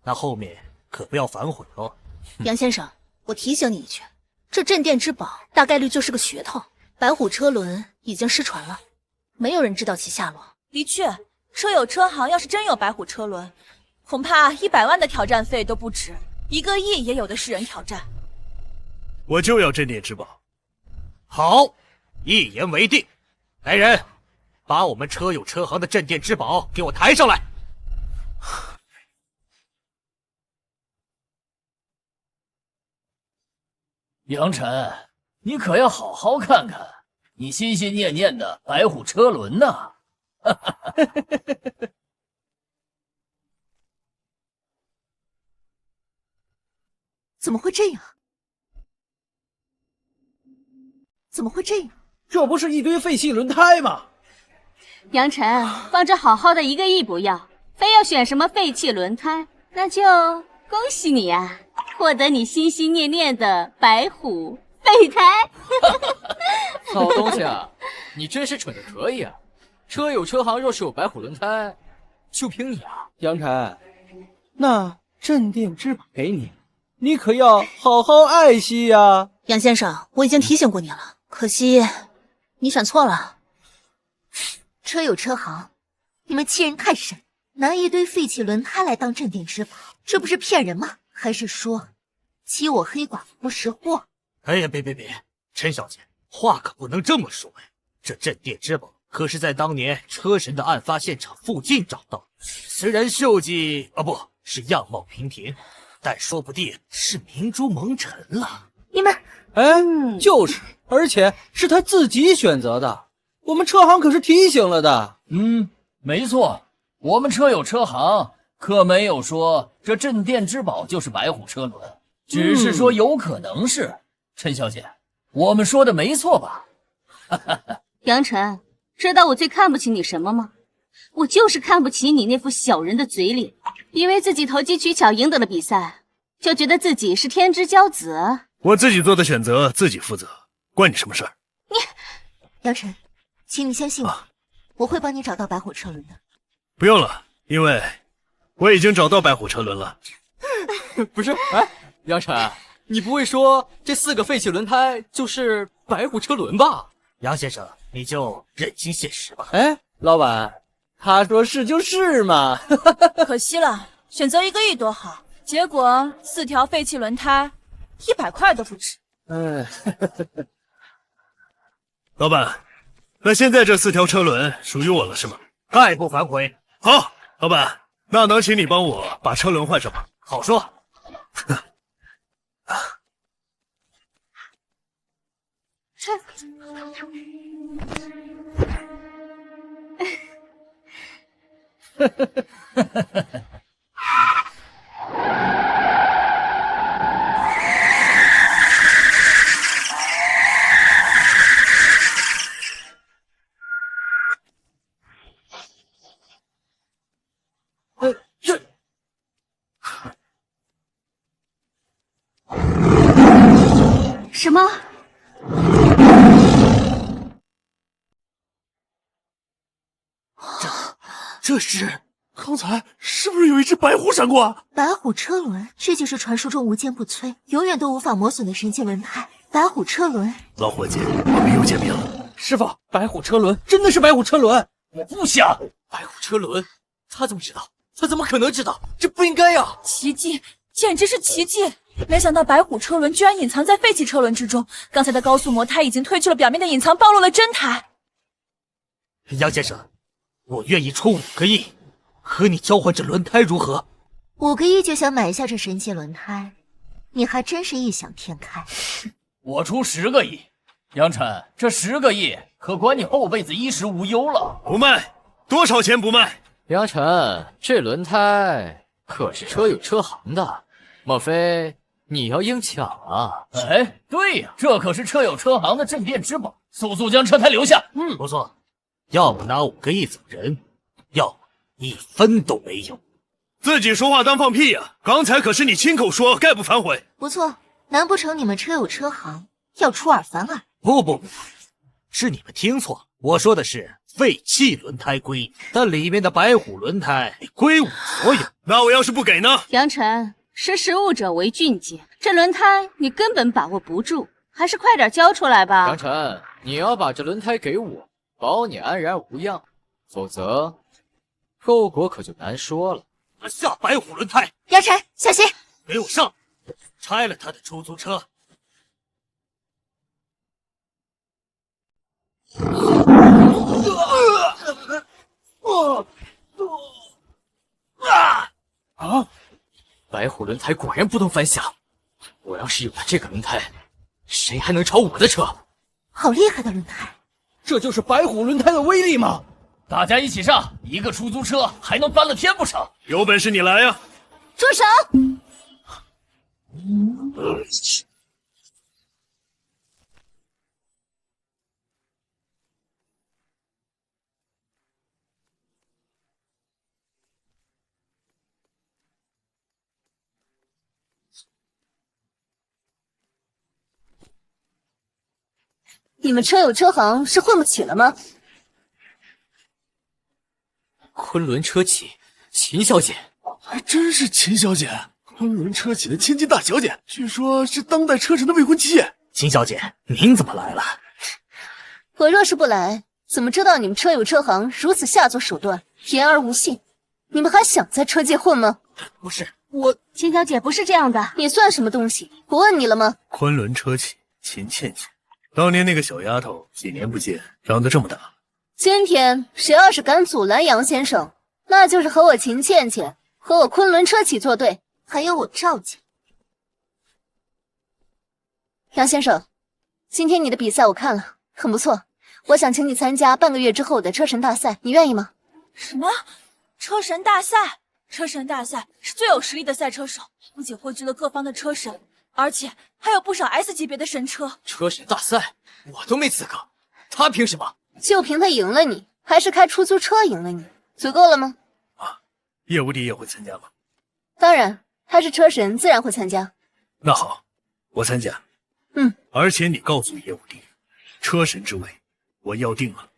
那后面可不要反悔哦。杨先生，我提醒你一句，这镇店之宝大概率就是个噱头。白虎车轮已经失传了，没有人知道其下落。的确，车友车行要是真有白虎车轮，恐怕100万的挑战费都不止，1个亿也有的是人挑战。我就要镇店之宝。好，一言为定。来人，把我们车友车行的镇店之宝给我抬上来。杨晨，你可要好好看看你心心念念的白虎车轮呐！怎么会这样？怎么会这样？这不是一堆废弃轮胎吗？杨晨，放着好好的1个亿不要，非要选什么废弃轮胎，那就恭喜你呀，获得你心心念念的白虎备胎。好东西啊，你真是蠢的可以啊！车友车行若是有白虎轮胎，就凭你啊！杨晨，那镇店之宝给你，你可要好好爱惜呀。杨先生，我已经提醒过你了，可惜你选错了。车友车行，你们欺人太甚，拿一堆废弃轮胎来当镇店之宝，这不是骗人吗？还是说欺我黑寡妇不识货？哎呀，别，陈小姐，话可不能这么说呀！这镇店之宝可是在当年车神的案发现场附近找到，虽然锈迹不是样貌平平，但说不定是明珠蒙尘了。你们，就是，而且是他自己选择的，我们车行可是提醒了的。没错，我们车友车行可没有说这镇店之宝就是白虎车轮，只是说有可能是。陈小姐，我们说的没错吧？杨晨，知道我最看不起你什么吗？我就是看不起你那副小人的嘴脸，以为自己投机取巧赢得了比赛，就觉得自己是天之骄子。我自己做的选择自己负责，关你什么事儿？杨晨，请你相信我，我会帮你找到白虎车轮的。不用了，因为我已经找到白虎车轮了。不是，杨晨，你不会说这4个废弃轮胎就是白虎车轮吧？杨先生，你就认清现实吧。老板，他说是就是嘛。可惜了，选择1个亿多好，结果4条废弃轮胎，100块都不止。老板，那现在这4条车轮属于我了是吗？概不反悔。好，老板，那能请你帮我把车轮换上吗？好说。这是刚才是不是有一只白虎闪过？白虎车轮，这就是传说中无坚不摧、永远都无法磨损的神奇轮胎。白虎车轮，老伙计，我们又见面了。师傅，白虎车轮真的是白虎车轮？我不想。白虎车轮，他怎么知道？他怎么可能知道？这不应该呀！奇迹，简直是奇迹！没想到白虎车轮居然隐藏在废弃车轮之中。刚才的高速模胎已经褪去了表面的隐藏，暴露了真态。杨先生，我愿意出5个亿，和你交换这轮胎如何？5个亿就想买下这神奇轮胎，你还真是异想天开。我出10个亿，杨晨，这10个亿可管你后辈子衣食无忧了。不卖，多少钱不卖？杨晨，这轮胎可是车有车行的，莫非你要硬抢啊？哎，对呀，这可是车有车行的镇店之宝，速速将车胎留下。不错，要么拿5个亿走人，要么1分都没有。自己说话当放屁呀！刚才可是你亲口说，概不反悔。不错，难不成你们车有车行要出尔反尔？不，是你们听错，我说的是废弃轮胎归你，但里面的白虎轮胎归我所有。那我要是不给呢？杨晨，识时务者为俊杰，这轮胎你根本把握不住，还是快点交出来吧。杨晨，你要把这轮胎给我，保你安然无恙，否则后果可就难说了。拿下白虎轮胎！杨晨，小心！给我上！拆了他的出租车！白虎轮胎果然不同凡响。我要是有了这个轮胎，谁还能超我的车？好厉害的轮胎！这就是白虎轮胎的威力吗？大家一起上，一个出租车还能翻了天不成？有本事你来呀！住手！你们车有车行是混不起了吗？昆仑车企，秦小姐，还真是秦小姐，昆仑车企的千金大小姐，据说是当代车神的未婚妻。秦小姐，您怎么来了？我若是不来，怎么知道你们车有车行如此下作手段，言而无信？你们还想在车界混吗？不是我，秦小姐不是这样的。你算什么东西？我问你了吗？昆仑车企，秦倩倩，当年那个小丫头，几年不见，长得这么大。今天谁要是敢阻拦杨先生，那就是和我秦倩倩，和我昆仑车企作对，还有我赵家。杨先生，今天你的比赛我看了，很不错，我想请你参加半个月之后的车神大赛，你愿意吗？什么？车神大赛？车神大赛是最有实力的赛车手，不仅汇聚了各方的车神，而且还有不少 S 级别的神车。车神大赛我都没资格，他凭什么？就凭他赢了你，还是开出租车赢了你，足够了吗？叶无敌也会参加吗？当然，他是车神，自然会参加。那好，我参加。而且你告诉叶无敌，车神之位我要定了。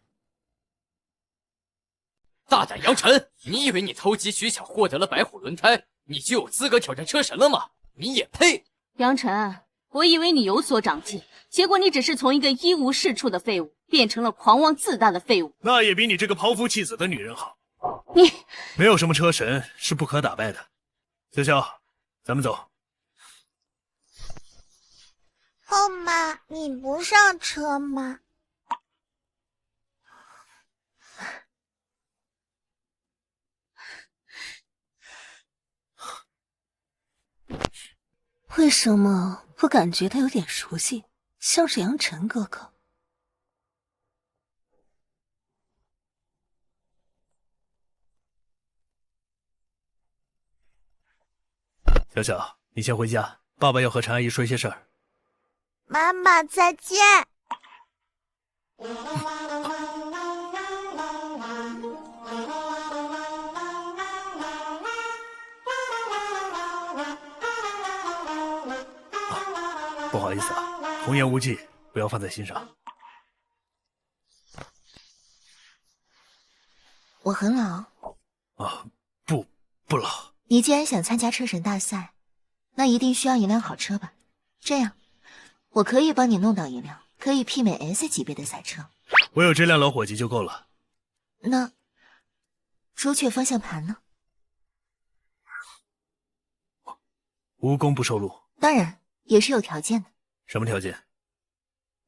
大胆杨晨，你以为你投机取巧获得了白虎轮胎，你就有资格挑战车神了吗？你也配？杨晨，我以为你有所长进，结果你只是从一个一无是处的废物，变成了狂妄自大的废物。那也比你这个抛夫弃子的女人好。你没有什么车神是不可打败的。小小，咱们走。后妈，你不上车吗？为什么我感觉他有点熟悉，像是杨晨哥哥？小小，你先回家，爸爸要和陈阿姨说些事儿。妈妈再见。不好意思啊，童言无忌，不要放在心上。我很老啊，不老。你既然想参加车神大赛，那一定需要一辆好车吧？这样，我可以帮你弄到一辆可以媲美 S 级别的赛车。我有这辆老伙计就够了。那朱雀方向盘呢？无功不受禄。当然也是有条件的。什么条件？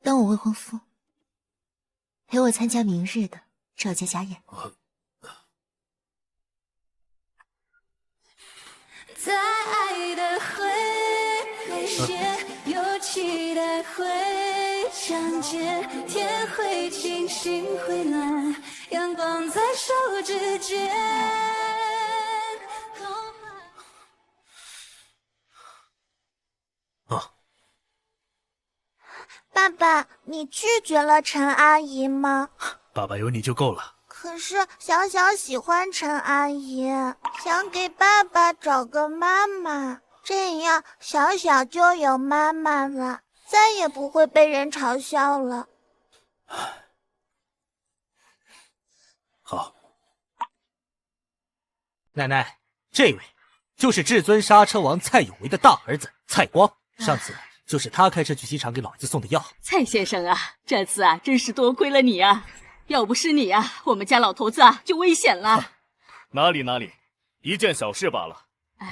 当我未婚夫，陪我参加明日的赵家家宴。在爱的回写，有期待会相见，天会晴，星会蓝，阳光在手指间。爸爸，你拒绝了陈阿姨吗？爸爸有你就够了。可是小小喜欢陈阿姨，想给爸爸找个妈妈，这样小小就有妈妈了，再也不会被人嘲笑了。好，奶奶，这位就是至尊刹车王蔡有为的大儿子蔡光，上次就是他开车去机场给老子送的药。蔡先生啊，这次啊真是多亏了你啊，要不是你啊，我们家老头子啊就危险了。哪里，一件小事罢了。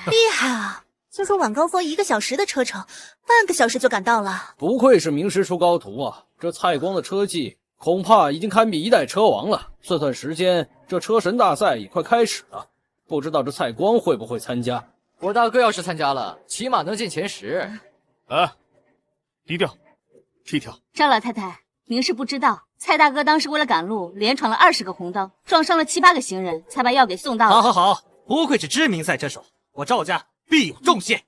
厉害啊！就说晚高峰1个小时的车程，半个小时就赶到了。不愧是名师出高徒啊！这蔡光的车技恐怕已经堪比一代车王了。算时间，这车神大赛也快开始了，不知道这蔡光会不会参加？我大哥要是参加了，起码能进前10。低调，低调。赵老太太，您是不知道，蔡大哥当时为了赶路，连闯了20个红灯，撞伤了7、8个行人，才把药给送到了。好，不愧是知名赛车手，我赵家必有重谢。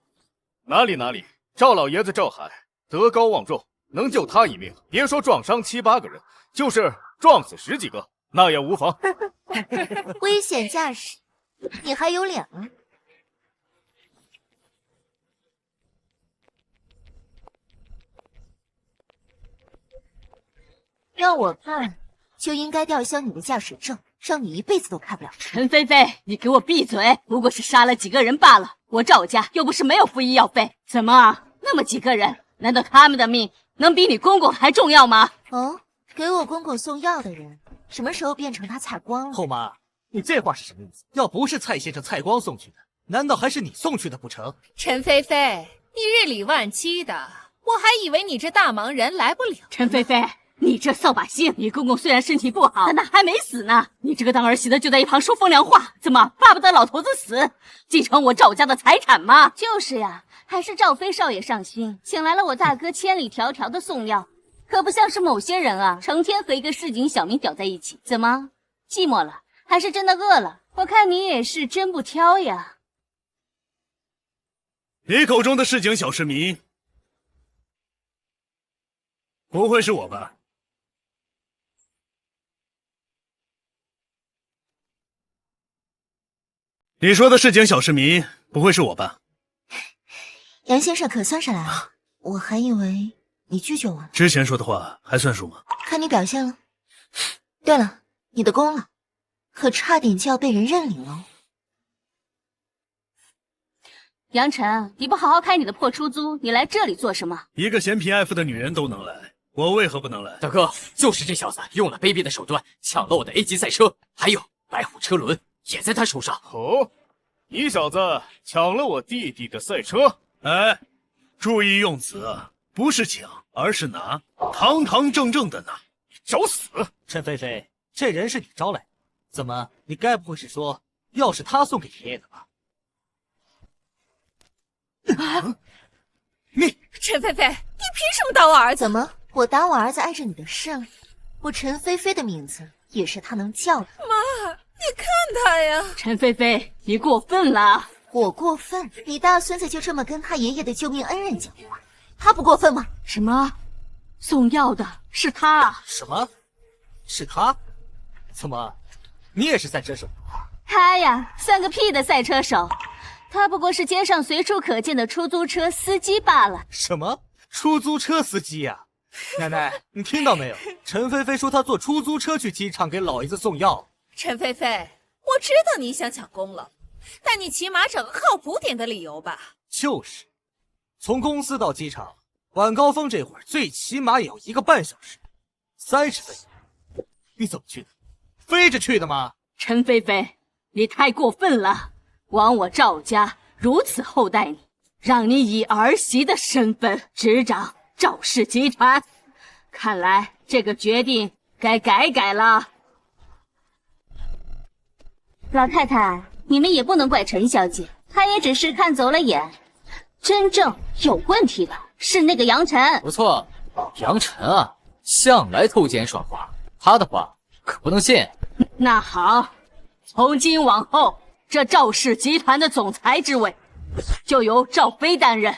哪里，赵老爷子赵海德高望重，能救他一命，别说撞伤7、8个人，就是撞死10几个，那也无妨。危险驾驶，你还有脸吗？要我看，就应该吊销你的驾驶证，让你一辈子都开不了车。陈菲菲，你给我闭嘴！不过是杀了几个人罢了，我赵家又不是没有付医药费。怎么，那么几个人，难道他们的命能比你公公还重要吗？哦，给我公公送药的人，什么时候变成他蔡光了？后妈，你这话是什么意思？要不是蔡先生蔡光送去的，难道还是你送去的不成？陈菲菲，你日理万机的，我还以为你这大忙人来不了。陈菲菲，你这扫把星，你公公虽然身体不好，但他还没死呢。你这个当儿媳的就在一旁说风凉话，怎么巴不得老头子死，继承我赵家的财产吗？就是呀，还是赵飞少爷上心，请来了我大哥千里迢迢的送药，可不像是某些人啊，成天和一个市井小民屌在一起。怎么，寂寞了，还是真的饿了？我看你也是真不挑呀。你口中的市井小市民，不会是我吧？你说的市井小市民，不会是我吧？杨先生可算是来了，我还以为你拒绝我呢。之前说的话还算数吗？看你表现了。对了，你的功了，可差点就要被人认领了。杨晨，你不好好开你的破出租，你来这里做什么？一个嫌贫爱富的女人都能来，我为何不能来？大哥，就是这小子用了卑鄙的手段抢了我的 A 级赛车，还有白虎车轮也在他手上。哦，你小子抢了我弟弟的赛车？哎，注意用词啊，不是抢，而是拿，堂堂正正的拿。你找死！陈菲菲，这人是你招来的，怎么，你该不会是说药是他送给爷爷的吧？你陈菲菲，你凭什么打我儿子？怎么，我打我儿子碍着你的事了？我陈菲菲的名字也是他能叫的。妈，你看他呀！陈菲菲，你过分了！我过分？你大孙子就这么跟他爷爷的救命恩人讲话，他不过分吗？什么？送药的是他？什么？是他？怎么，你也是赛车手？他呀，算个屁的赛车手，他不过是街上随处可见的出租车司机罢了。什么？出租车司机呀？奶奶，你听到没有？陈菲菲说她坐出租车去机场给老爷子送药。陈菲菲，我知道你想抢功劳，但你起码找个靠谱点的理由吧。就是，从公司到机场，晚高峰这会儿最起码也要1个半小时，30分钟。你怎么去的？飞着去的吗？陈菲菲，你太过分了！枉我赵家如此厚待你，让你以儿媳的身份执掌赵氏集团，看来这个决定该改了。老太太，你们也不能怪陈小姐，她也只是看走了眼。真正有问题的是那个杨晨。不错，杨晨啊，向来偷奸耍滑，他的话可不能信。那好，从今往后，这赵氏集团的总裁之位就由赵飞担任。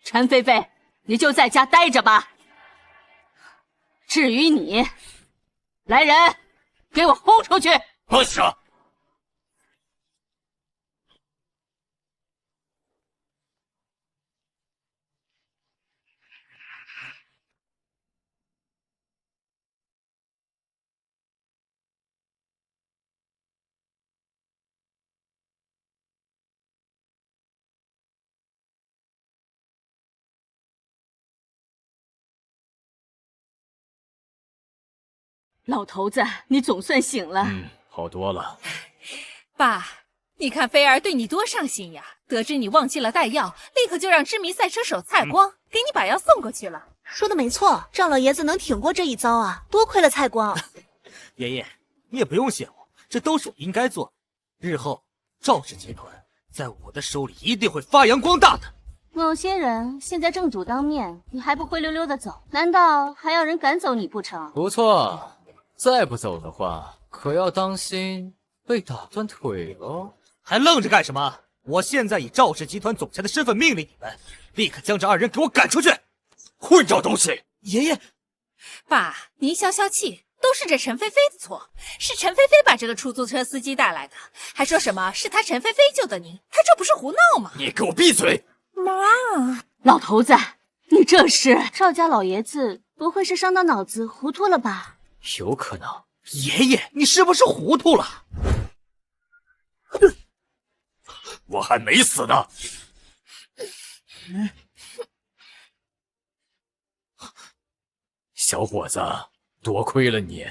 陈菲菲，你就在家待着吧。至于你，来人，给我轰出去！是。老头子，你总算醒了。好多了。爸，你看菲儿对你多上心呀！得知你忘记了带药，立刻就让知名赛车手蔡光给你把药送过去了。说的没错，赵老爷子能挺过这一遭啊，多亏了蔡光。爷爷，你也不用谢我，这都是我应该做的。日后赵氏集团在我的手里一定会发扬光大的。某些人现在正主当面，你还不灰溜溜的走，难道还要人赶走你不成？不错。再不走的话，可要当心被打断腿喽！还愣着干什么？我现在以赵氏集团总裁的身份命令你们，立刻将这2人给我赶出去！混账东西！爷爷，爸，您消消气，都是这陈菲菲的错，是陈菲菲把这个出租车司机带来的，还说什么是他陈菲菲救的您，他这不是胡闹吗？你给我闭嘴！妈，老头子，你这是……赵家老爷子不会是伤到脑子糊涂了吧？有可能。爷爷，你是不是糊涂了？我还没死呢。小伙子，多亏了你，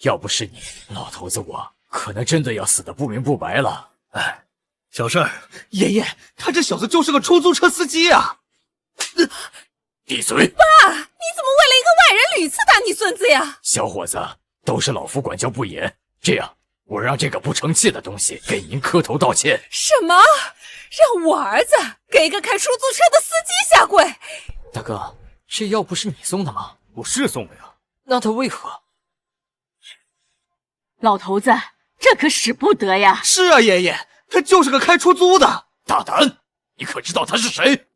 要不是你，老头子我可能真的要死得不明不白了。哎，小事儿。爷爷，他这小子就是个出租车司机啊！闭嘴！爸，你怎么为了一个外人屡次打你孙子呀？小伙子，都是老夫管教不严，这样我让这个不成器的东西给您磕头道歉。什么？让我儿子给一个开出租车的司机下跪？大哥，这药不是你送的吗？我是送的呀。那他为何？老头子，这可使不得呀！是啊，爷爷，他就是个开出租的。大胆！你可知道他是谁？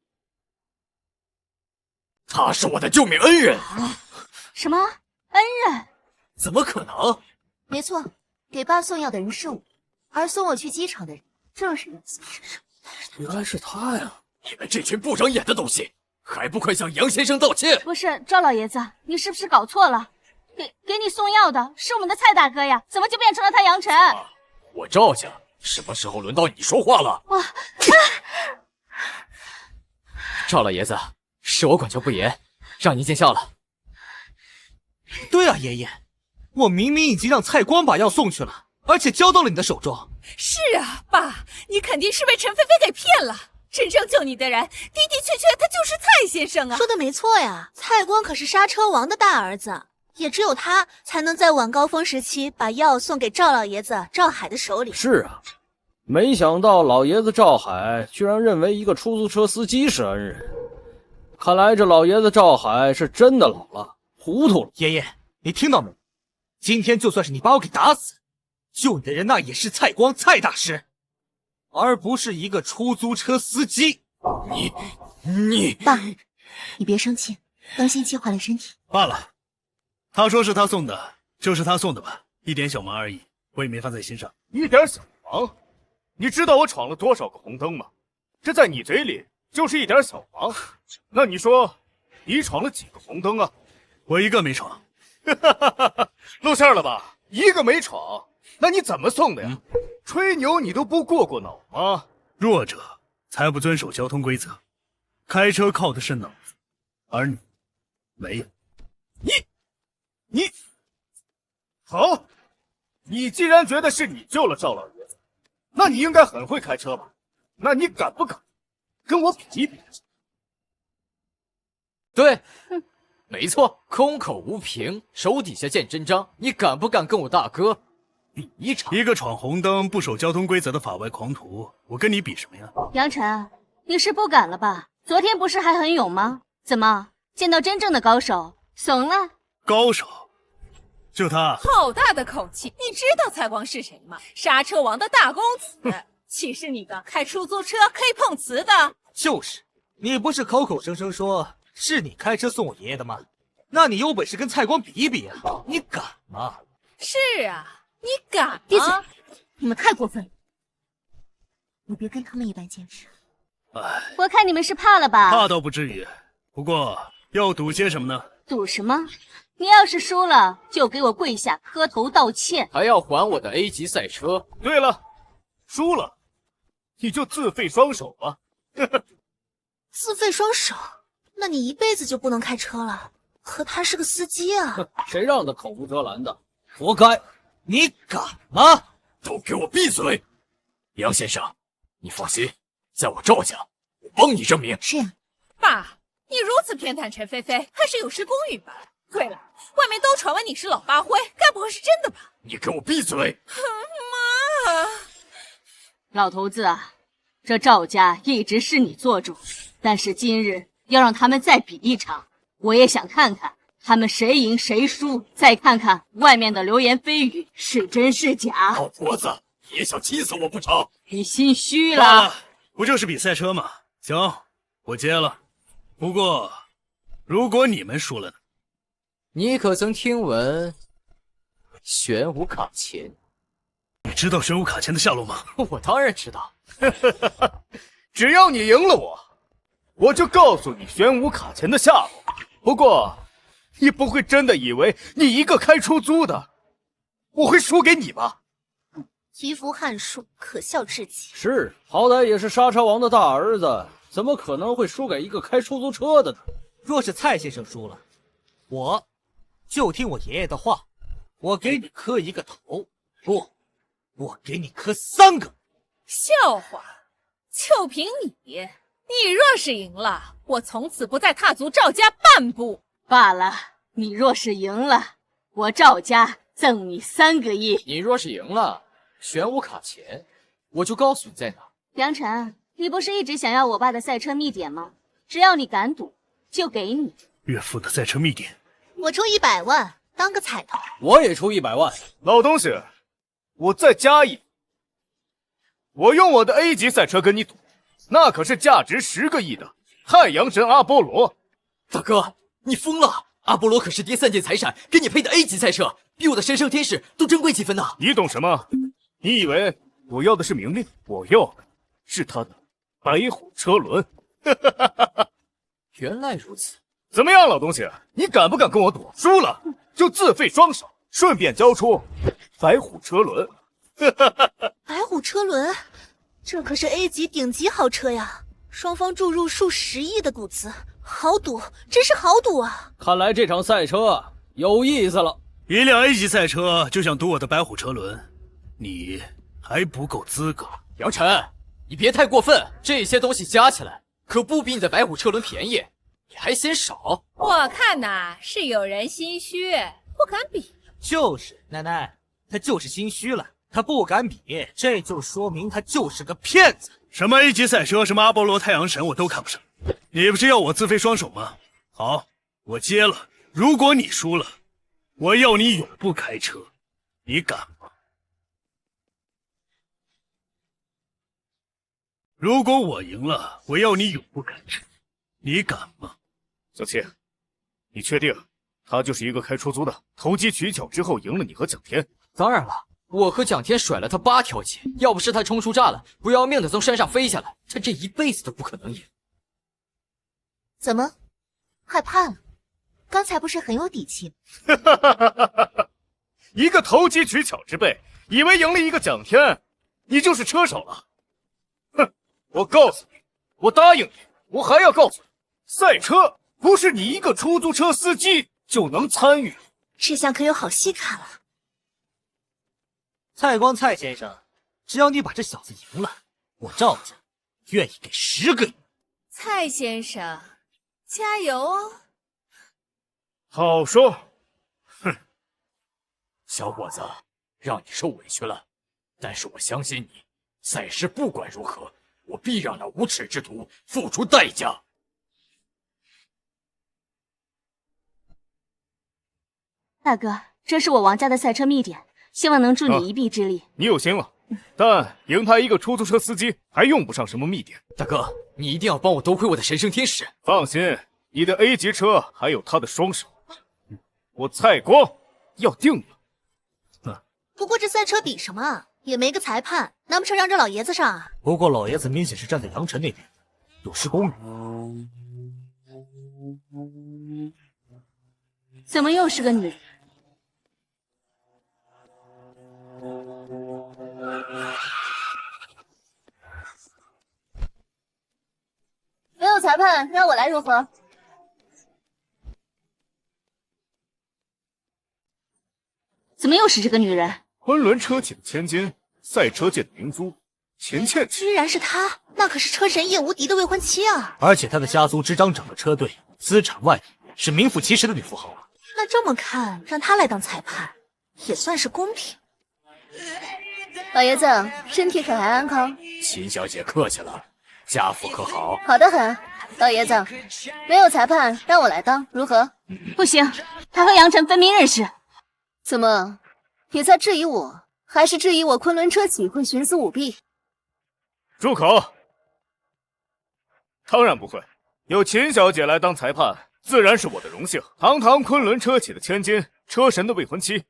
他是我的救命恩人。什么恩人？怎么可能？没错，给爸送药的人是我，而送我去机场的人正是杨先生。原来是他呀！你们这群不长眼的东西，还不快向杨先生道歉！不是，赵老爷子，你是不是搞错了？给你送药的是我们的蔡大哥呀，怎么就变成了他杨晨？我赵家什么时候轮到你说话了？哇！赵老爷子，是我管教不严，让您见笑了。对啊，爷爷，我明明已经让蔡光把药送去了，而且交到了你的手中。是啊，爸，你肯定是被陈菲菲给骗了。真正救你的人，的的确确他就是蔡先生啊！说的没错呀，蔡光可是刹车王的大儿子，也只有他才能在晚高峰时期把药送给赵老爷子赵海的手里。是啊，没想到老爷子赵海居然认为一个出租车司机是恩人，看来这老爷子赵海是真的老了，糊涂了。爷爷，你听到没？今天就算是你把我给打死，救你的人那也是蔡光蔡大师，而不是一个出租车司机。你爸，你别生气，当心气坏了身体。罢了，他说是他送的，就是他送的吧，一点小忙而已，我也没放在心上。一点小忙？你知道我闯了多少个红灯吗？这在你嘴里就是一点小忙。那你说，你闯了几个红灯啊？我一个没闯。露馅了吧？一个没闯，那你怎么送的呀？吹牛你都不过脑吗？弱者才不遵守交通规则，开车靠的是脑子，而你没有。你好，你既然觉得是你救了赵老爷子，那你应该很会开车吧？那你敢不敢跟我比一比？对，没错，空口无凭，手底下见真章。你敢不敢跟我大哥比一场？一个闯红灯、不守交通规则的法外狂徒，我跟你比什么呀？杨晨，你是不敢了吧？昨天不是还很勇吗？怎么见到真正的高手怂了？高手？就他？好大的口气！你知道蔡光是谁吗？刹车王的大公子，岂是你个开出租车可以碰瓷的？就是，你不是口口声声说是你开车送我爷爷的吗？那你有本事跟蔡光比一比啊！你敢吗？是啊，你敢闭嘴！吗？你们太过分了，你别跟他们一般见识。我看你们是怕了吧？怕倒不至于，不过要赌些什么呢？赌什么？你要是输了，就给我跪下磕头道歉，还要还我的 A 级赛车。对了，输了你就自废双手吧。自废双手？那你一辈子就不能开车了。可他是个司机啊！谁让他口无遮拦的？活该！你敢吗？都给我闭嘴！杨先生，你放心，在我赵家，我帮你证明。是呀，爸，你如此偏袒陈菲菲，还是有失公允吧？对了，外面都传闻你是老八灰，该不会是真的吧？你给我闭嘴！妈！老头子啊，这赵家一直是你做主，但是今日要让他们再比一场，我也想看看他们谁赢谁输，再看看外面的流言蜚语是真是假。老婆子，也想气死我不成？你心虚罢了？不就是比赛车吗？行，我接了。不过，如果你们输了呢？你可曾听闻玄武卡钳？你知道玄武卡钳的下落吗？我当然知道。只要你赢了我就告诉你玄武卡钳的下落。不过，你不会真的以为你一个开出租的，我会输给你吧？一幅汉书，可笑至极。是，好歹也是刹车王的大儿子，怎么可能会输给一个开出租车的呢？若是蔡先生输了，我就听我爷爷的话，我给你磕一个头，不，我给你磕3个。笑话，就凭你若是赢了，我从此不再踏足赵家半步。罢了，你若是赢了，我赵家赠你3个亿。你若是赢了，玄武卡钳，我就告诉你在哪。杨晨，你不是一直想要我爸的赛车秘典吗？只要你敢赌，就给你。岳父的赛车秘典，我出100万当个彩头。我也出100万。老东西，我再加1，我用我的 A 级赛车跟你赌，那可是价值10个亿的太阳神阿波罗。大哥，你疯了！阿波罗可是爹3件财产，给你配的 A 级赛车，比我的神圣天使都珍贵几分呢。你懂什么？你以为我要的是名利？我要的是他的白虎车轮。原来如此。怎么样，老东西，你敢不敢跟我赌？输了就自废双手，顺便交出白虎车轮。白虎车轮，这可是 A 级顶级豪车呀！双方注入数10亿的股资，豪赌，真是豪赌啊！看来这场赛车有意思了。一辆 A 级赛车就想赌我的白虎车轮，你还不够资格。杨晨，你别太过分，这些东西加起来可不比你的白虎车轮便宜，你还嫌少。我看呐，是有人心虚，不敢比。就是奶奶，他就是心虚了，他不敢比，这就说明他就是个骗子。什么 A 级赛车，什么阿波罗太阳神，我都看不上。你不是要我自废双手吗？好，我接了。如果你输了，我要你永不开车，你敢吗？如果我赢了，我要你永不开车，你敢吗？小七，你确定他就是一个开出租的，投机取巧之后赢了你和蒋天？当然了，我和蒋天甩了他8条街，要不是他冲出栅栏，不要命的从山上飞下来，他这一辈子都不可能赢。怎么，害怕了？刚才不是很有底气吗？一个投机取巧之辈，以为赢了一个奖天，你就是车手了。哼！我告诉你，我答应你，我还要告诉你，赛车不是你一个出租车司机就能参与。这下可有好戏看了。蔡光蔡先生，只要你把这小子赢了，我赵家愿意给10个亿。蔡先生，加油哦！好说。小伙子，让你受委屈了，但是我相信你，赛事不管如何，我必让那无耻之徒付出代价。大哥，这是我王家的赛车秘典，希望能助你一臂之力。你有心了，但赢他一个出租车司机还用不上什么秘典。大哥，你一定要帮我夺回我的神圣天使。放心，你的 A 级车还有他的双手，我蔡光要定了。不过这赛车比什么啊？也没个裁判，难不成让这老爷子上啊？不过老爷子明显是站在杨晨那边，有失公允。怎么又是个女人？没有裁判，让我来如何？怎么又是这个女人？昆仑车企的千金，赛车界的明珠，钱倩倩。居然是她，那可是车神叶无敌的未婚妻啊！而且她的家族执掌整个车队，资产万亿，是名副其实的女富豪啊。那这么看，让她来当裁判，也算是公平。老爷子，身体可还安康？秦小姐客气了，家父可好？好的很。老爷子，没有裁判，让我来当，如何？不行，他和杨晨分明认识。怎么，你在质疑我，还是质疑我昆仑车企会徇私舞弊？住口！当然不会，有秦小姐来当裁判，自然是我的荣幸。堂堂昆仑车企的千金，车神的未婚妻，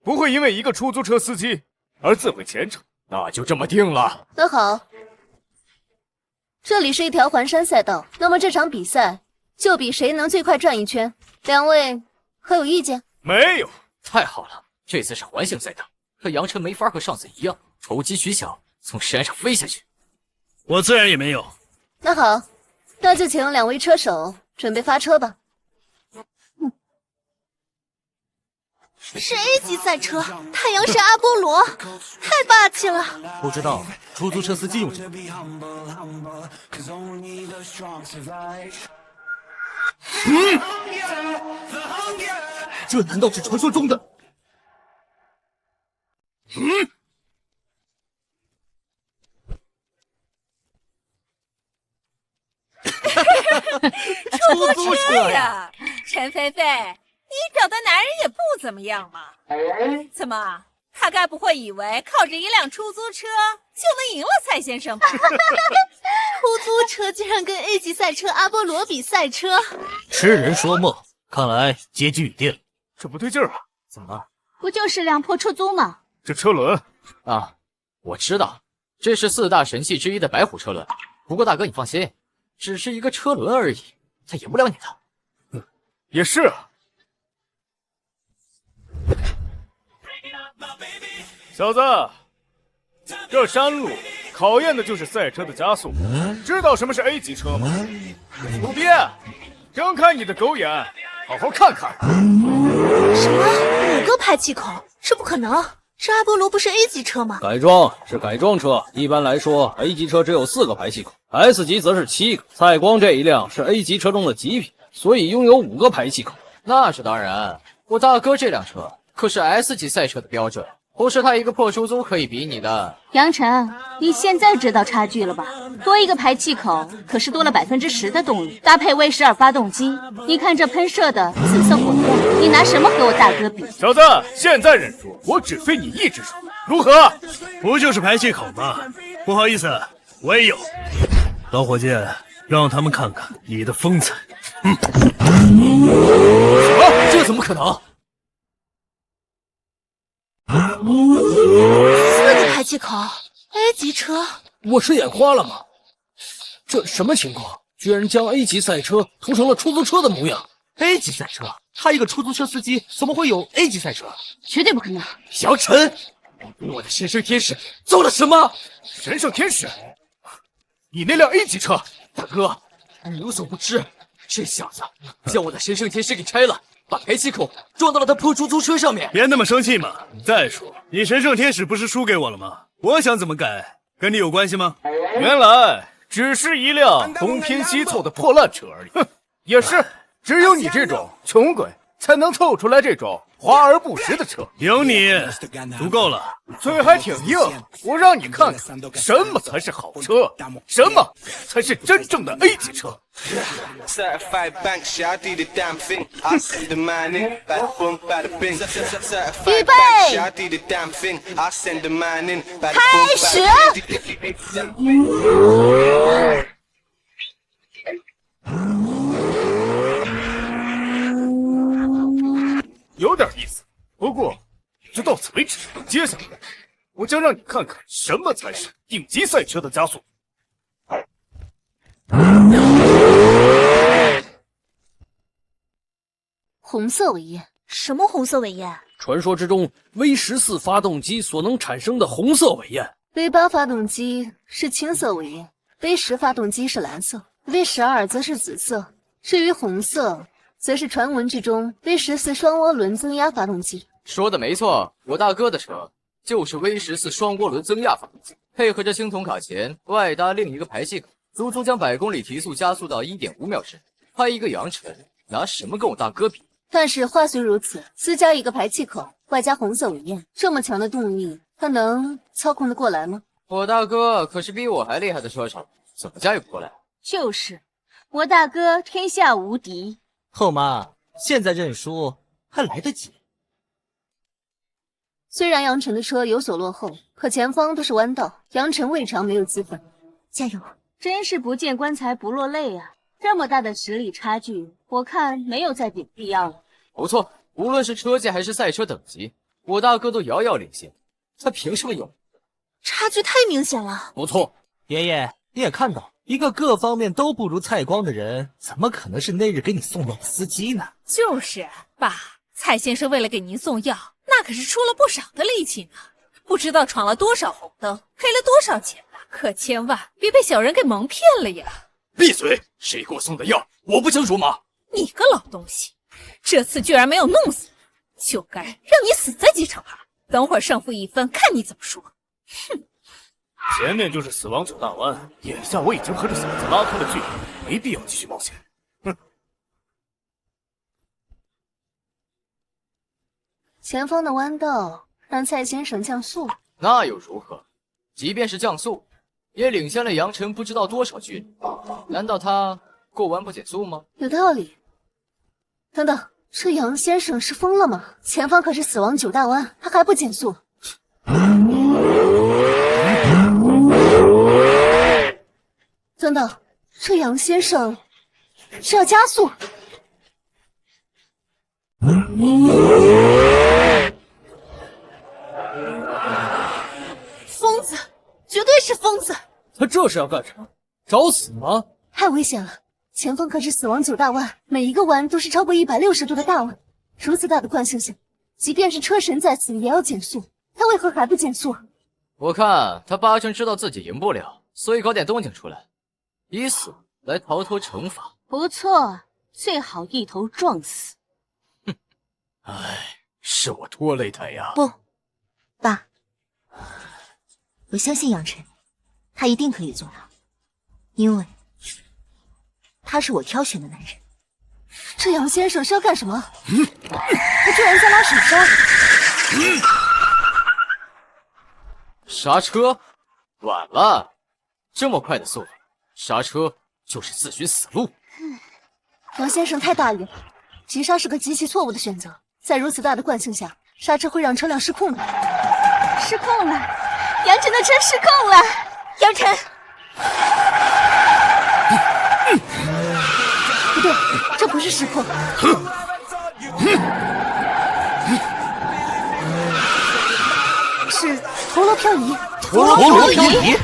不会因为一个出租车司机而自毁前程。那就这么定了。那好，这里是一条环山赛道，那么这场比赛就比谁能最快转一圈。两位还有意见？没有。太好了，这次是环形赛道，可杨晨没法和上次一样投机取巧，从山上飞下去。我自然也没有。那好，那就请两位车手准备发车吧。是 A 级赛车，太阳神阿波罗，太霸气了！不知道出租车司机用什么？这难道是传说中的？出租车呀，陈菲菲，你找的男人也不怎么样嘛。怎么，他该不会以为靠着一辆出租车就能赢了蔡先生吧？出租车竟然跟 A 级赛车阿波罗比赛车，痴人说梦，看来结局已定。这不对劲儿啊！怎么了？不就是辆破出租吗？这车轮啊，我知道，这是4大神器之一的白虎车轮。不过大哥你放心，只是一个车轮而已，它赢不了你的。也是啊。小子，这山路考验的就是赛车的加速，知道什么是 A 级车吗？不憋，睁开你的狗眼，好好看看。什么？5个排气口？这不可能！这阿波罗不是 A 级车吗？改装是改装车，一般来说 A 级车只有4个排气口 ，S 级则是7个。蔡光这一辆是 A 级车中的极品，所以拥有5个排气口。那是当然，我大哥这辆车可是 S 级赛车的标准，不是他一个破出租可以比拟的。杨晨，你现在知道差距了吧？多一个排气口，可是多了10%的动力，搭配 V12发动机，你看这喷射的紫色火焰，你拿什么和我大哥比？小子，现在认输，我只飞你一只手，如何？不就是排气口吗？不好意思，我也有。老伙计，让他们看看你的风采。什么？这怎么可能4个排气口 ，A 级车，我是眼花了吗？这什么情况？居然将 A 级赛车涂成了出租车的模样！ A 级赛车，他一个出租车司机怎么会有 A 级赛车？绝对不可能！杨晨，你给我的神圣天使做了什么？神圣天使，你那辆 A 级车，大哥，你有所不知，这小子将我的神圣天使给拆了，把排气孔装到了他破出租车上面。别那么生气嘛！再说，你神圣天使不是输给我了吗？我想怎么改，跟你有关系吗？原来只是一辆东拼西凑的破烂车而已。哼，也是，只有你这种穷鬼才能凑出来这种华而不实的车。有你足够了，嘴还挺硬，我让你看看什么才是好车，什么才是真正的 A 级车。预备，开始。有点意思，不过就到此为止。接下来，我将让你看看什么才是顶级赛车的加速。红色尾焰？什么红色尾焰？传说之中 V14发动机所能产生的红色尾焰。V8发动机是青色尾焰，V10发动机是蓝色，V12则是紫色。至于红色，则是传闻之中 V14双涡轮增压发动机。说的没错，我大哥的车就是 V14双涡轮增压发动机，配合着青铜卡钳，外搭另一个排气口，足足将100公里提速加速到 1.5秒时。拍一个杨晨，拿什么跟我大哥比？但是话虽如此，私加一个排气口，外加红色尾焰，这么强的动力，他能操控得过来吗？我大哥可是比我还厉害的车手，怎么驾驭不过来？就是，我大哥天下无敌。后妈，现在认输还来得及。虽然杨晨的车有所落后，可前方都是弯道，杨晨未尝没有机会。加油！真是不见棺材不落泪啊！这么大的实力差距，我看没有再比的必要了。不错，无论是车界还是赛车等级，我大哥都遥遥领先，他凭什么有？差距太明显了。不错，爷爷，你也看到，一个各方面都不如蔡光的人，怎么可能是那日给你送药的司机呢？就是爸，蔡先生为了给您送药，那可是出了不少的力气呢，不知道闯了多少红灯，赔了多少钱呢，可千万别被小人给蒙骗了呀！闭嘴！谁给我送的药，我不清楚吗？你个老东西，这次居然没有弄死你，就该让你死在机场吧！等会儿胜负一分，看你怎么说。哼！前面就是死亡9大湾，眼下我已经和这小子拉开了距离，没必要继续冒险。哼！前方的弯道让蔡先生降速，那又如何？即便是降速，也领先了杨晨不知道多少距离。难道他过弯不减速吗？有道理。等等，这杨先生是疯了吗？前方可是死亡9大湾，他还不减速？等等，这杨先生是要加速？疯子，绝对是疯子！他这是要干什么？找死吗？太危险了！前方可是死亡9大湾，每一个弯都是超过160度的大弯。如此大的惯性下，即便是车神在此也要减速，他为何还不减速？我看他八成知道自己赢不了，所以搞点动静出来，以死来逃脱惩罚。不错，最好一头撞死。哼，唉，是我拖累他呀。不，爸，我相信杨晨，他一定可以做到，因为他是我挑选的男人。这杨先生是要干什么？他居然在拉手刹！刹车，晚了！这么快的速度，刹车就是自寻死路。杨先生太大意了，急刹是个极其错误的选择。在如此大的惯性下，刹车会让车辆失控的。失控了，杨晨的车失控了！杨晨，不对，这不是失控。是陀螺漂移。陀螺漂移？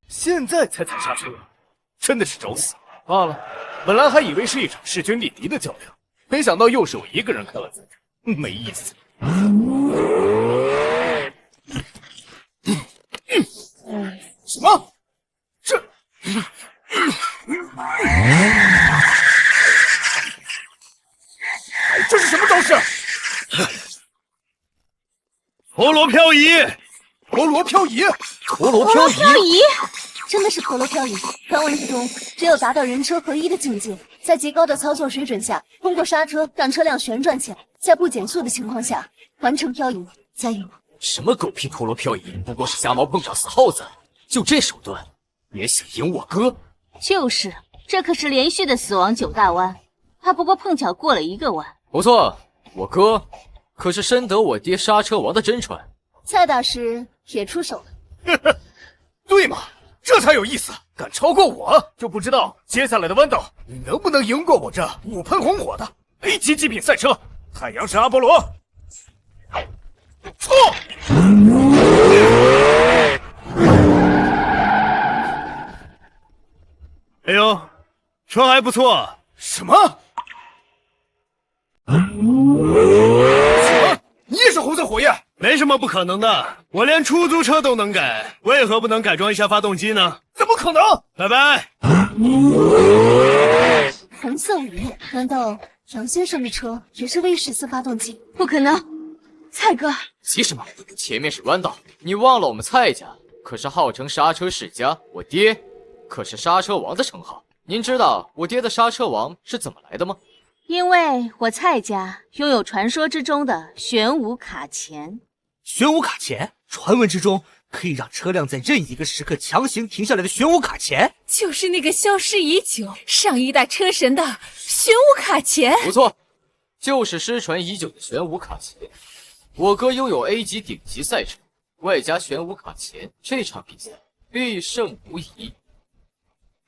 现在才踩刹车，真的是找死！罢了，本来还以为是一场势均力敌的较量，没想到又是我一个人开了赛车，没意思。什么？这是什么招式？陀螺漂移，陀螺漂移，陀螺漂移，真的是陀螺漂移。传闻之中，只有达到人车合一的境界，在极高的操作水准下，通过刹车让车辆旋转起来，在不减速的情况下完成漂移。加油！什么狗屁陀螺漂移，不过是瞎猫碰上死耗子，就这手段也想赢我哥？就是，这可是连续的死亡9大弯，他不过碰巧过了1个弯。不错，我哥可是深得我爹刹车王的真传。蔡大师也出手了。对嘛，这才有意思。敢超过我，就不知道接下来的弯道你能不能赢过我这5喷红火的 A 级极品赛车太阳神阿波罗。冲！哎呦，车还不错。什么？你也是红色火焰？没什么不可能的，我连出租车都能改，为何不能改装一下发动机呢？怎么可能？拜拜。红色午夜，难道杨先生的车也是 V14发动机？不可能，蔡哥。急什么？前面是弯道，你忘了我们蔡家可是号称刹车世家，我爹可是刹车王的称号。您知道我爹的刹车王是怎么来的吗？因为我蔡家拥有传说之中的玄武卡钳。玄武卡钳，传闻之中可以让车辆在任意一个时刻强行停下来的玄武卡钳，就是那个消失已久、上一代车神的玄武卡钳。不错，就是失传已久的玄武卡钳。我哥拥有 A 级顶级赛车，外加玄武卡钳，这场比赛必胜无疑。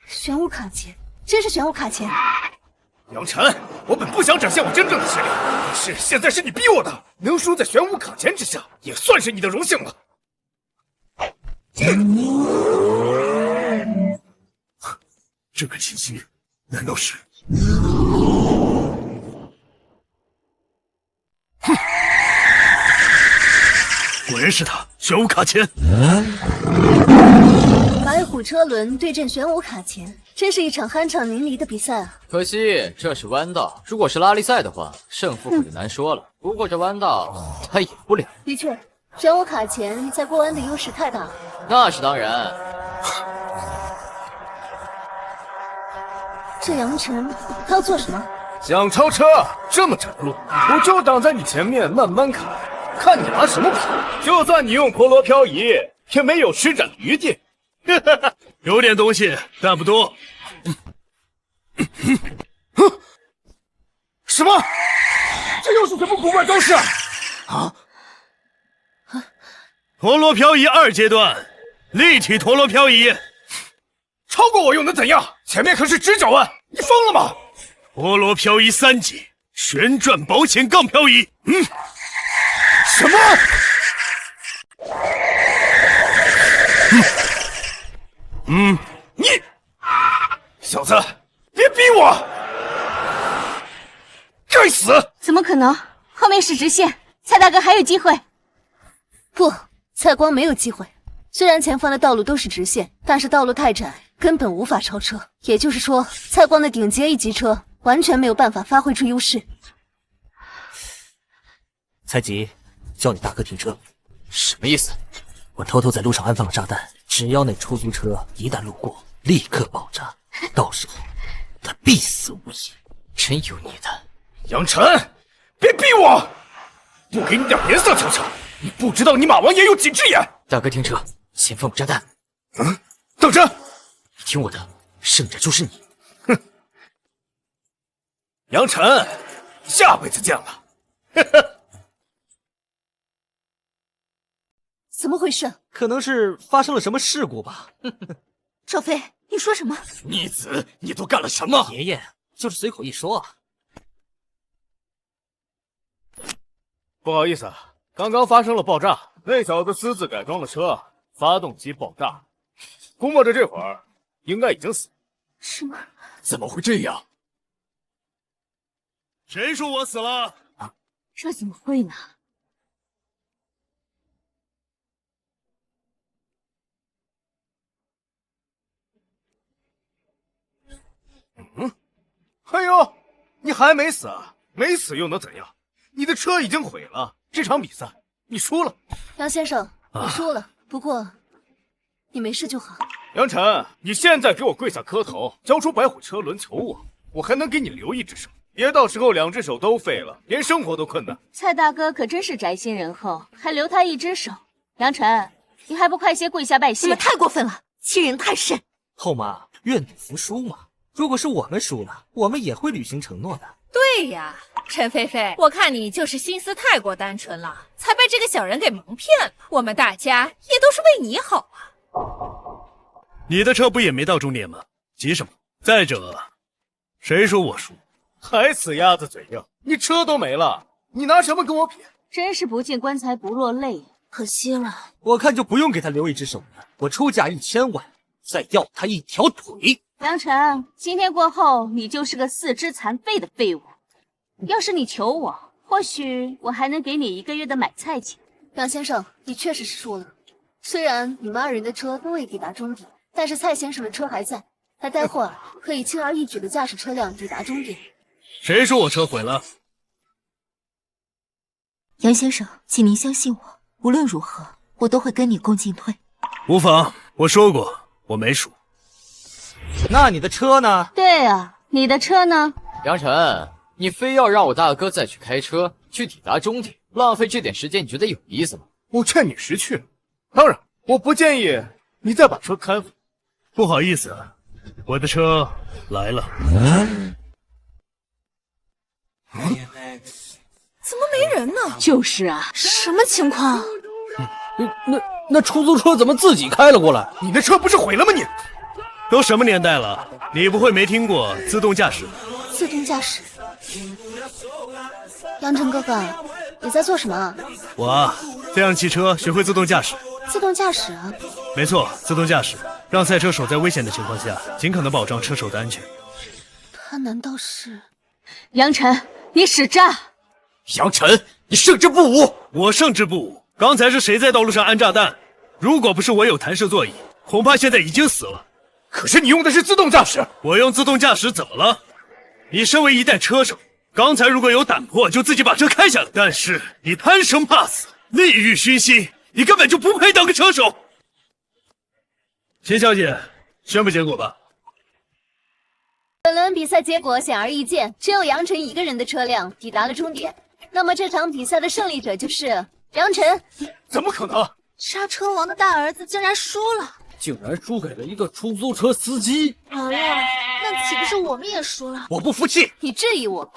玄武卡钳，真是玄武卡钳。杨晨，我本不想展现我真正的实力，但是现在是你逼我的，能输在玄武卡钳之下，也算是你的荣幸了。这个气息，难道是？哼，果然是他，玄武卡钳。白虎车轮对阵玄武卡钳，真是一场酣畅淋漓的比赛啊！可惜这是弯道，如果是拉力赛的话，胜负可就难说了。不过这弯道他赢不了。的确，玄武卡钳在过弯的优势太大了。那是当然。这杨晨他要做什么？想超车？这么窄的路，我就挡在你前面慢慢开，看你拿什么跑！就算你用陀螺漂移，也没有施展的余地。有点东西，但不多。什么？这又是什么古怪招式啊？陀螺漂移2阶段，立体陀螺漂移。超过我又能怎样？前面可是直角弯，你疯了吗？陀螺漂移3级，旋转保险杠漂移。什么？你小子，别逼我！该死！怎么可能？后面是直线，蔡大哥还有机会。不，蔡光没有机会。虽然前方的道路都是直线，但是道路太窄，根本无法超车。也就是说，蔡光的顶级 A 级车完全没有办法发挥出优势。蔡吉，叫你大哥停车。什么意思？我偷偷在路上安放了炸弹，只要那出租车一旦路过，立刻爆炸，到时候他必死无疑。真有你的！杨晨，别逼我！不给你点颜色瞧瞧，你不知道你马王爷有几只眼！大哥停车，前方有炸弹。等着！你听我的，胜者就是你。哼！杨晨，下辈子见了。怎么回事？可能是发生了什么事故吧。赵飞，你说什么？逆子，你都干了什么？爷爷就是随口一说啊。不好意思，刚刚发生了爆炸，那小子私自改装了车，发动机爆炸，估摸着这会儿应该已经死了。什么？怎么会这样？谁说我死了？这怎么会呢？哎呦，你还没死啊？没死又能怎样？你的车已经毁了，这场比赛你输了。杨先生，你输了，不过你没事就好。杨晨，你现在给我跪下磕头，交出白虎车轮求我，我还能给你留一只手，别到时候2只手都废了，连生活都困难。蔡大哥可真是宅心仁厚，还留他一只手。杨晨，你还不快些跪下拜谢！你们太过分了，欺人太甚。后妈，愿赌服输嘛。如果是我们输了，我们也会履行承诺的。对呀，陈菲菲，我看你就是心思太过单纯了，才被这个小人给蒙骗了。我们大家也都是为你好啊。你的车不也没到终点吗？急什么？再者，谁说我输？还死鸭子嘴硬！你车都没了，你拿什么跟我比？真是不见棺材不落泪，可惜了。我看就不用给他留一只手了，我出价1000万，再要他一条腿。杨晨，今天过后你就是个4肢残废的废物。要是你求我，或许我还能给你1个月的买菜钱。杨先生，你确实是输了。虽然你们2人的车都未抵达终点，但是蔡先生的车还在，他待会儿可以轻而易举的驾驶车辆抵达终点。谁说我车毁了？杨先生，请您相信我，无论如何，我都会跟你共进退。无妨，我说过我没输。那你的车呢？对啊，你的车呢？杨晨，你非要让我大哥再去开车去抵达终点，浪费这点时间，你觉得有意思吗？我劝你识趣。当然，我不建议你再把车开回。不好意思，我的车来了。怎么没人呢？就是啊，什么情况？那出租车怎么自己开了过来？你的车不是毁了吗你？都什么年代了，你不会没听过自动驾驶？自动驾驶。杨晨哥哥，你在做什么？我啊，在让汽车学会自动驾驶。自动驾驶啊？没错，自动驾驶让赛车手在危险的情况下，尽可能保障车手的安全。他难道是？杨晨，你使诈！杨晨，你胜之不武！我胜之不武。刚才是谁在道路上安炸弹？如果不是我有弹射座椅，恐怕现在已经死了。可是你用的是自动驾驶，我用自动驾驶怎么了？你身为一代车手，刚才如果有胆魄，就自己把车开下来。但是你贪生怕死，利欲熏心，你根本就不配当个车手。秦小姐，宣布结果吧。本轮比赛结果显而易见，只有杨晨1个人的车辆抵达了终点。那么这场比赛的胜利者就是杨晨。怎么可能？刹车王的大儿子竟然输了，竟然输给了一个出租车司机！完了，那岂不是我们也输了？我不服气！你质疑我？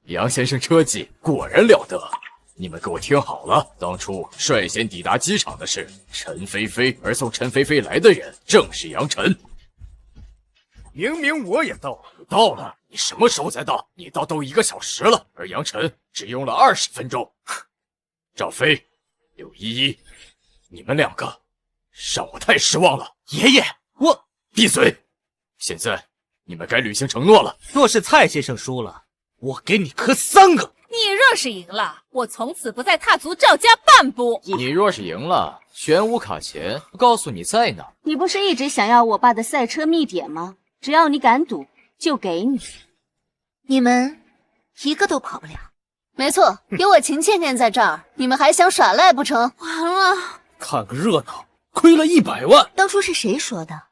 杨先生车技果然了得，你们给我听好了，当初率先抵达机场的是陈菲菲，而送陈菲菲来的人正是杨晨。明明我也到了，到了，你什么时候才到？你到都1个小时了，而杨晨只用了20分钟。赵飞、柳依依，你们2个让我太失望了。爷爷，我闭嘴！现在你们该履行承诺了。若是蔡先生输了，我给你磕3个。你若是赢了，我从此不再踏足赵家半步。你若是赢了，玄武卡钱告诉你在哪。你不是一直想要我爸的赛车秘典吗？只要你敢赌，就给你。你们1个都跑不了。没错，有我秦倩倩在这儿，你们还想耍赖不成？完了，看个热闹，亏了100万。当初是谁说的？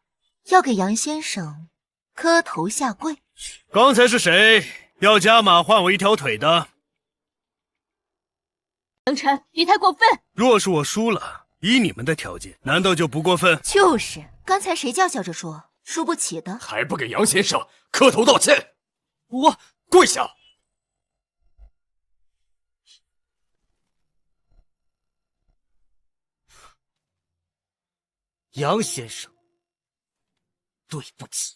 要给杨先生磕头下跪？刚才是谁要加码换我一条腿的？杨晨，你太过分！若是我输了，以你们的条件，难道就不过分？就是，刚才谁叫嚣着说输不起的？还不给杨先生磕头道歉！我跪下！杨先生，对不起。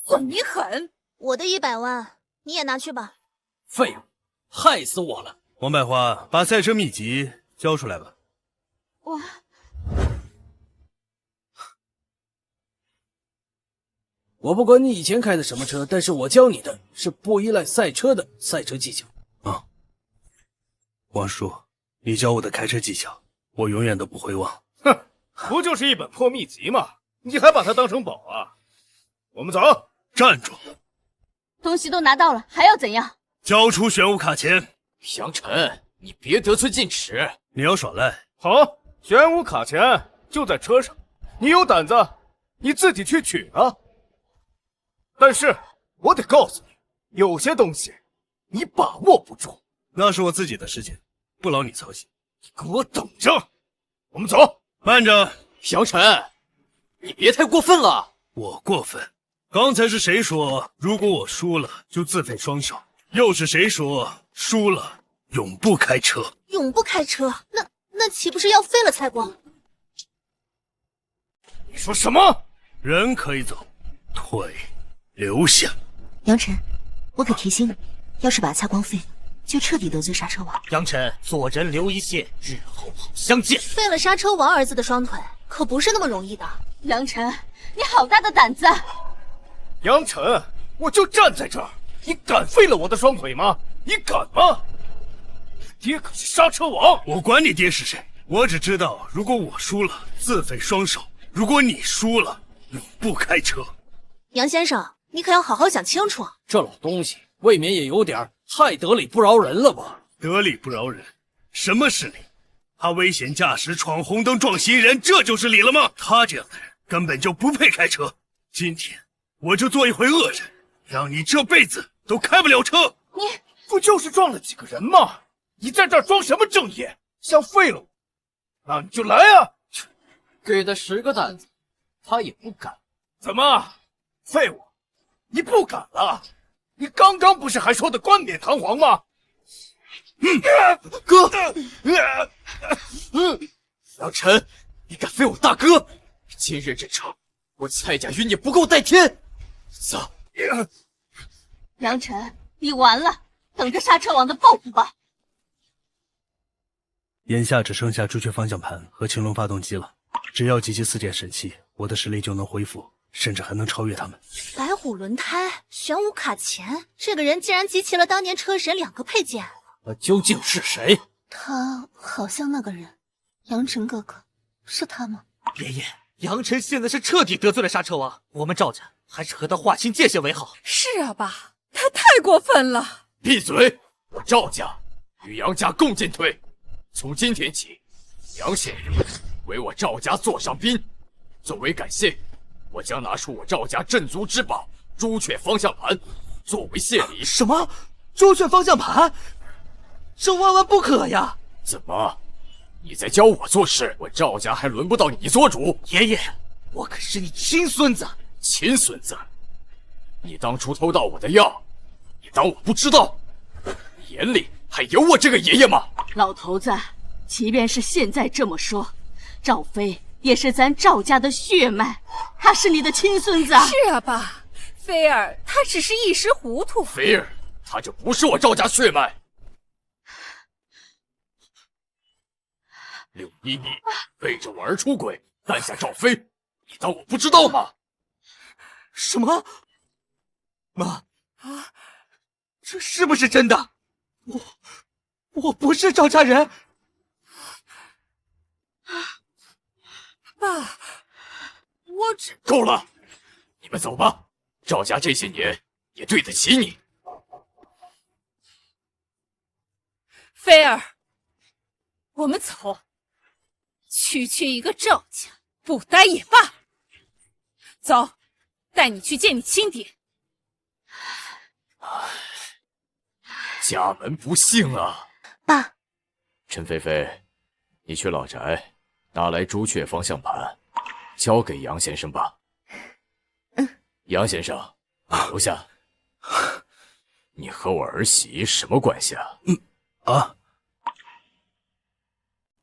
算你狠！我的100万你也拿去吧。废物，害死我了！王百花，把赛车秘籍交出来吧。我不管你以前开的什么车，但是我教你的是不依赖赛车的赛车技巧。王叔，你教我的开车技巧，我永远都不会忘。哼，不就是一本破秘籍吗？你还把它当成宝啊？我们走。站住！东西都拿到了，还要怎样？交出玄武卡钳。杨晨，你别得寸进尺。你要耍赖？好，玄武卡钳就在车上，你有胆子，你自己去取啊。但是我得告诉你，有些东西你把握不住。那是我自己的事情，不劳你操心。你给我等着！我们走。慢着，杨晨，你别太过分了。我过分？刚才是谁说如果我输了就自废双手？又是谁说输了永不开车？永不开车，那岂不是要废了才光？你说什么？人可以走，腿留下。杨晨，我可提醒你，要是把蔡光废了，就彻底得罪刹车王。杨晨，做人留一线，日后好相见。废了刹车王儿子的双腿，可不是那么容易的。杨晨，你好大的胆子！杨晨，我就站在这儿，你敢废了我的双腿吗？你敢吗？爹可是刹车王。我管你爹是谁，我只知道如果我输了，自废双手；如果你输了，永不开车。杨先生，你可要好好想清楚。这老东西未免也有点太得理不饶人了吧？得理不饶人？什么是理？他危险驾驶、闯红灯、撞行人，这就是理了吗？他这样的人根本就不配开车。今天我就做一回恶人，让你这辈子都开不了车。你不就是撞了几个人吗？你在这儿装什么正义？想废了我？那你就来啊！给他10个胆子，他也不敢。怎么，废物？你不敢了？你刚刚不是还说的冠冕堂皇吗？哥，杨晨，你敢废我大哥？今日这场，我蔡家与你不共戴天！走。杨晨，你完了，等着刹车王的报复吧。眼下只剩下朱雀方向盘和青龙发动机了，只要集齐4件神器，我的实力就能恢复，甚至还能超越他们。白虎轮胎、玄武卡钳，这个人竟然集齐了当年车神2个配件。究竟是谁？他好像那个人，杨晨哥哥，是他吗？爷爷，杨晨现在是彻底得罪了刹车王，我们赵家还是和他划清界限为好。是啊，爸，他太过分了。闭嘴！我赵家与杨家共进退。从今天起，杨先生为我赵家座上宾。作为感谢，我将拿出我赵家镇族之宝朱雀方向盘作为谢礼。什么？朱雀方向盘？这万万不可呀！怎么，你在教我做事？我赵家还轮不到你做主。爷爷，我可是你亲孙子。亲孙子？你当初偷到我的药，你当我不知道？你眼里还有我这个爷爷吗？老头子，即便是现在这么说，赵飞也是咱赵家的血脉，他是你的亲孙子。是啊，爸，菲儿他只是一时糊涂。菲儿，他就不是我赵家血脉。柳依依背着我儿出轨，诞下赵飞，你当我不知道吗？什么？妈，这是不是真的？我不是赵家人。爸，我只……够了，你们走吧。赵家这些年也对得起你。菲儿，我们走。区区一个赵家，不待也罢。走，带你去见你亲爹。家门不幸啊！爸，陈菲菲，你去老宅拿来朱雀方向盘，交给杨先生吧。杨先生，留下。你和我儿媳什么关系啊？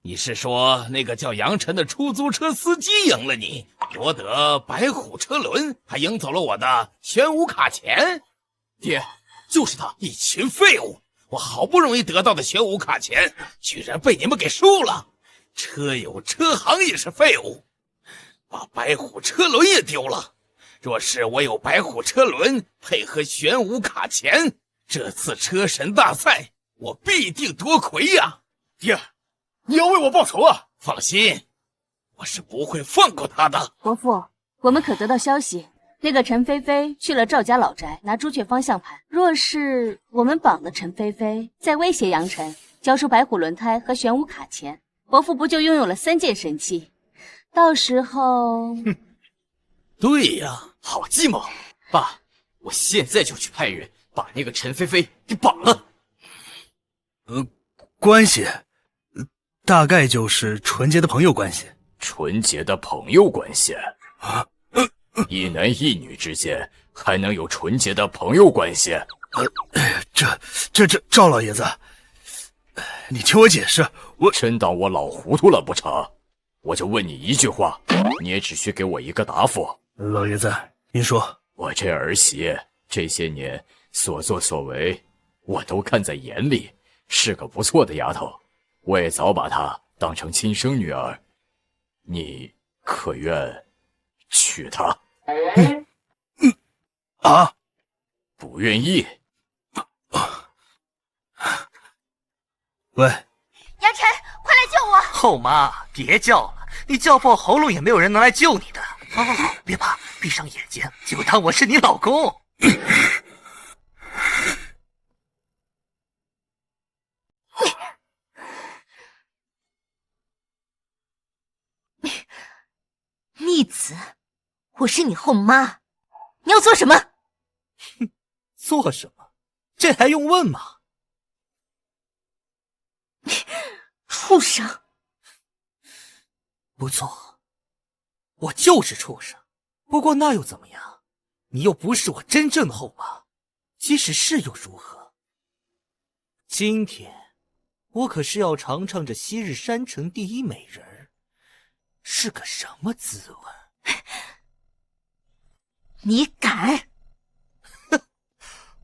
你是说那个叫杨晨的出租车司机赢了你，夺得白虎车轮，还赢走了我的玄武卡钳？爹，就是他！一群废物！我好不容易得到的玄武卡钳，居然被你们给输了！车友车行也是废物，把白虎车轮也丢了，若是我有白虎车轮配合玄武卡钳，这次车神大赛我必定夺魁呀！爹，你要为我报仇啊！放心，我是不会放过他的。伯父，我们可得到消息，那个陈菲菲去了赵家老宅拿朱雀方向盘。若是我们绑了陈菲菲，再威胁杨晨，交出白虎轮胎和玄武卡钳，伯父不就拥有了3件神器？到时候，对呀，好计谋！爸，我现在就去派人把那个陈菲菲给绑了。关系，大概就是纯洁的朋友关系。纯洁的朋友关系啊？一男一女之间还能有纯洁的朋友关系？这赵老爷子，你听我解释，我真当我老糊涂了不成？我就问你一句话，你也只需给我一个答复。老爷子，您说，我这儿媳这些年所作所为，我都看在眼里，是个不错的丫头，我也早把她当成亲生女儿。你可愿娶她？啊？不愿意？喂，杨晨，快来救我！后妈，别叫了，你叫破喉咙也没有人能来救你的。好，别怕，闭上眼睛，就当我是你老公。逆子，我是你后妈，你要做什么？做什么？这还用问吗？畜生！不错，我就是畜生。不过那又怎么样？你又不是我真正的后妈，即使是又如何？今天我可是要尝尝这昔日山城第一美人是个什么滋味。你敢？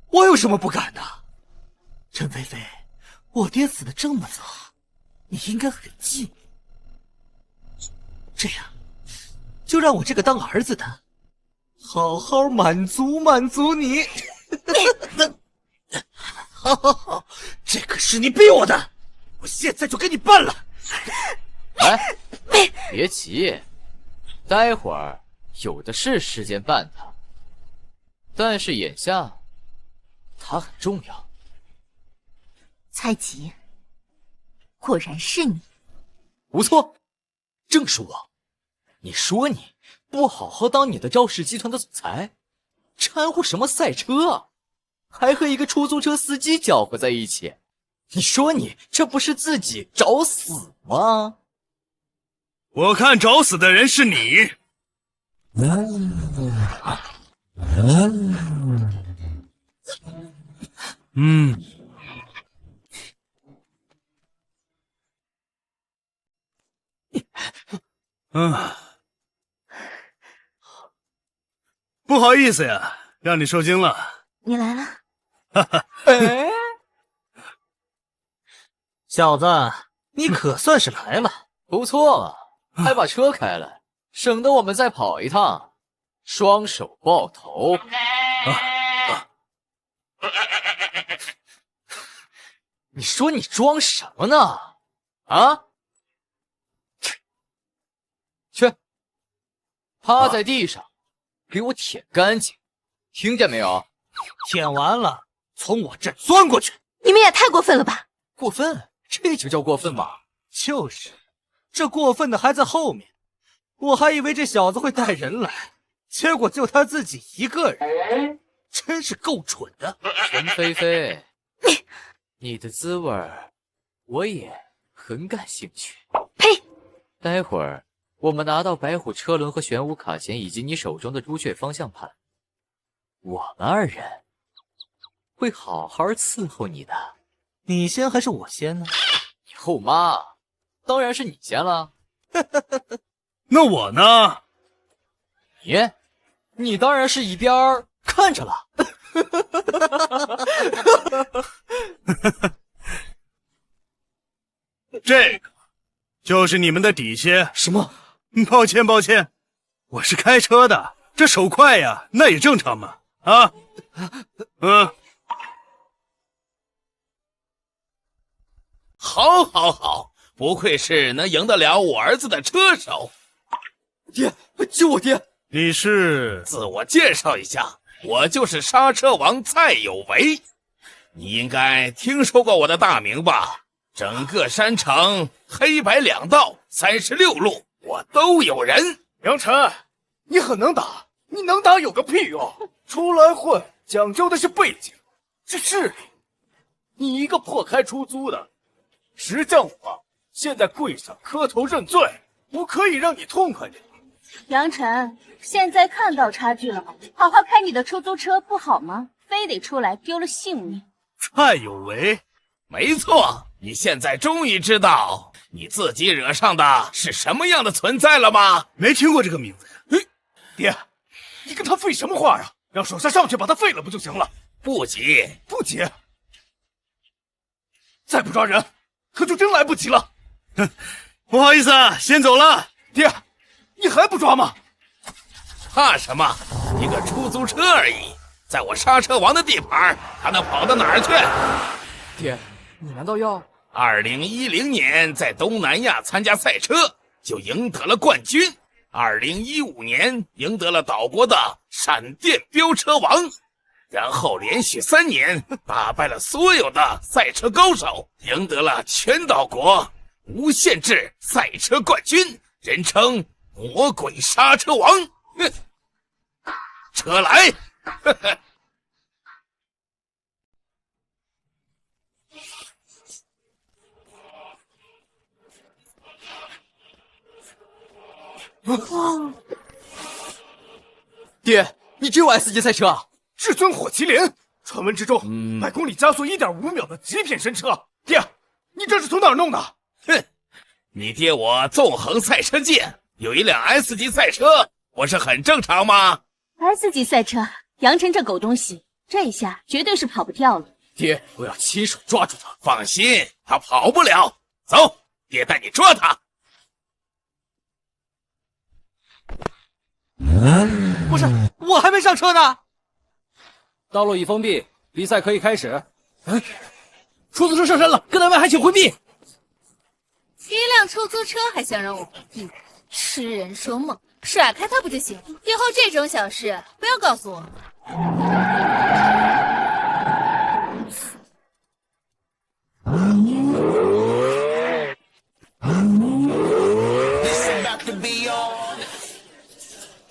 我有什么不敢的？陈菲菲，我爹死得这么早，你应该很记得。这样，就让我这个当儿子的，好好满足你。好，这可是你逼我的，我现在就给你办了。哎，别急，待会儿有的是时间办他。但是眼下，他很重要。猜忌，果然是你。不错，正是我。你说你不好好当你的赵氏集团的总裁，掺和什么赛车，还和一个出租车司机搅和在一起，你说你这不是自己找死吗？我看找死的人是你。不好意思呀，让你受惊了。你来了。哎，小子，你可算是来了，不错嘛，还把车开了，省得我们再跑一趟，双手抱头。你说你装什么呢？啊？去，趴在地上，给我舔干净，听见没有？舔完了，从我这钻过去。你们也太过分了吧！过分？这就叫过分吗？就是，这过分的还在后面。我还以为这小子会带人来，结果就他自己一个人，真是够蠢的。陈菲菲，你的滋味我也很感兴趣。呸！待会儿我们拿到白虎车轮和玄武卡钳以及你手中的朱雀方向盘，我们二人会好好伺候你的。你先还是我先呢？你后妈，当然是你先了。那我呢？你当然是一边看着了。这个就是你们的底线。什么？抱歉，我是开车的，这手快呀，那也正常嘛。啊，好，不愧是能赢得了我儿子的车手。爹，救我爹！你是？自我介绍一下，我就是刹车王蔡有为。你应该听说过我的大名吧？整个山城黑白两道36路，我都有人。杨晨，你很能打，你能打有个屁用！出来混讲究的是背景，是势力。你一个破开出租的，石匠我现在跪下磕头认罪，我可以让你痛快点。杨晨，现在看到差距了吗？好好开你的出租车不好吗？非得出来丢了性命。蔡有为，没错，你现在终于知道你自己惹上的是什么样的存在了吗？没听过这个名字呀。爹，你跟他废什么话呀？让手下上去把他废了不就行了？不急，不急。再不抓人，可就真来不及了。不好意思啊，先走了。爹，你还不抓吗？怕什么？一个出租车而已，在我刹车王的地盘，他能跑到哪儿去？爹，你难道要？2010年在东南亚参加赛车，就赢得了冠军。2015年赢得了岛国的闪电飙车王，然后连续3年打败了所有的赛车高手，赢得了全岛国无限制赛车冠军，人称魔鬼刹车王。哼，车来！呵呵。爹，你真有 S 级赛车啊？至尊火麒麟，传闻之中100公里加速1.5秒的极品神车。爹，你这是从哪儿弄的？哼，你爹我纵横赛车界有一辆 S 级赛车，不是很正常吗？ S 级赛车，杨晨这狗东西，这一下绝对是跑不掉了。爹，我要亲手抓住他。放心，他跑不了。走，爹带你抓他。不是，我还没上车呢。道路已封闭，比赛可以开始。出租车上山了，各单位还请回避。一辆出租车还想让我回避？痴人说梦，甩开他不就行？以后这种小事不要告诉我。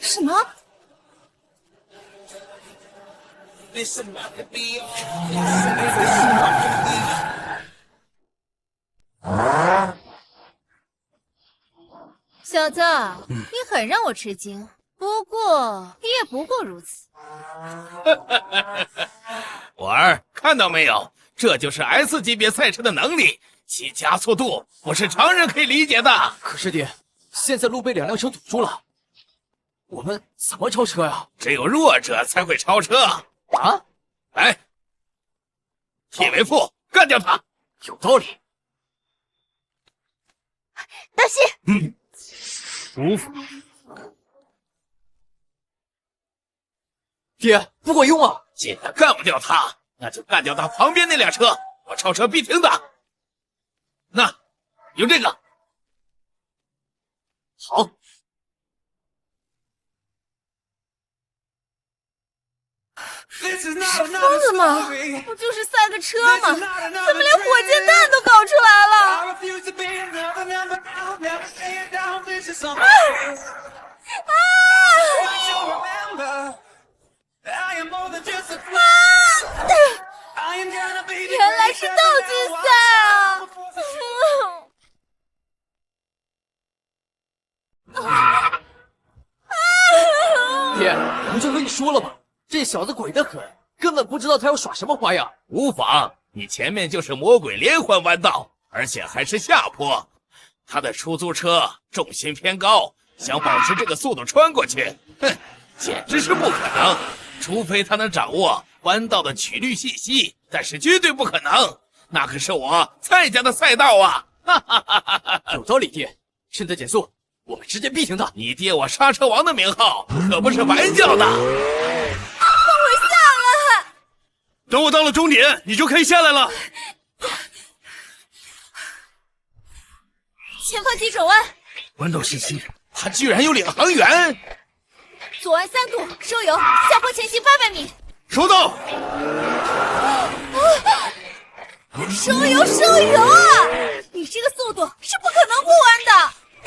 什么？小子，你很让我吃惊，不过也不过如此。我儿，看到没有？这就是 S 级别赛车的能力，其加速度不是常人可以理解的。可是爹，现在路被2辆车堵住了，我们怎么超车呀？只有弱者才会超车啊！来，铁为父，干掉他！有道理。大西，舒服。爹，不管用啊！既然干不掉他，那就干掉他旁边那辆车，我超车必停的。那，用这个。好。疯了吗？不就是赛个车吗？怎么连火箭弹都搞出来了？原来是斗技赛啊！爹，不就跟你说了吗？这小子鬼得很，根本不知道他要耍什么花样。无妨，你前面就是魔鬼连环弯道，而且还是下坡。他的出租车重心偏高，想保持这个速度穿过去，哼，简直是不可能。除非他能掌握弯道的曲率信息，但是绝对不可能。那可是我蔡家的赛道啊！哈哈哈哈哈！有道理，爹。现在减速我们直接逼停他。你爹我刹车王的名号可不是玩笑的。我下来。等我到了终点，你就可以下来了。前方急转弯。弯道信息，他居然有领航员。左弯3度，收油，下坡前行800米。收到。收油，收油啊！你这个速度是不可能过弯的。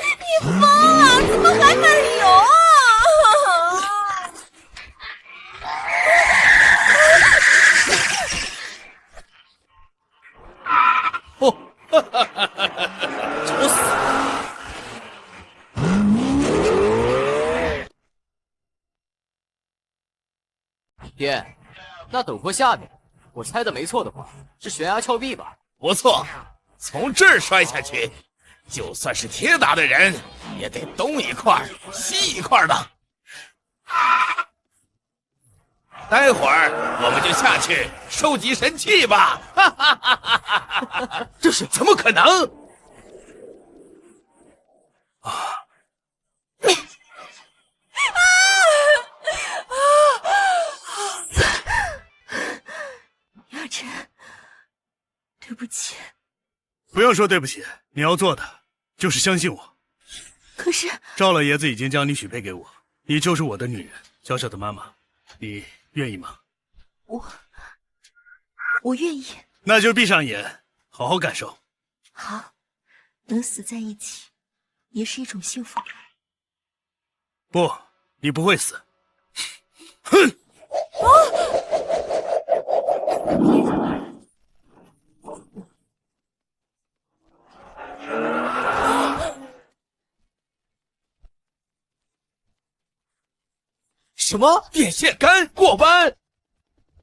你疯了？怎么还满油啊？哦，哈哈哈哈哈！找死！爹，那陡坡下面，我猜的没错的话，是悬崖峭壁吧？不错，从这儿摔下去，就算是铁打的人，也得东一块西一块的。待会儿我们就下去收集神器吧！哈哈哈哈哈！这是怎么可能？杨晨，对不起。不用说对不起，你要做的就是相信我。可是赵老爷子已经将你许配给我，你就是我的女人，小小的妈妈，你愿意吗？我愿意。那就闭上眼，好好感受。好，能死在一起，也是一种幸福。不，你不会死。哼！什么？电线杆过弯？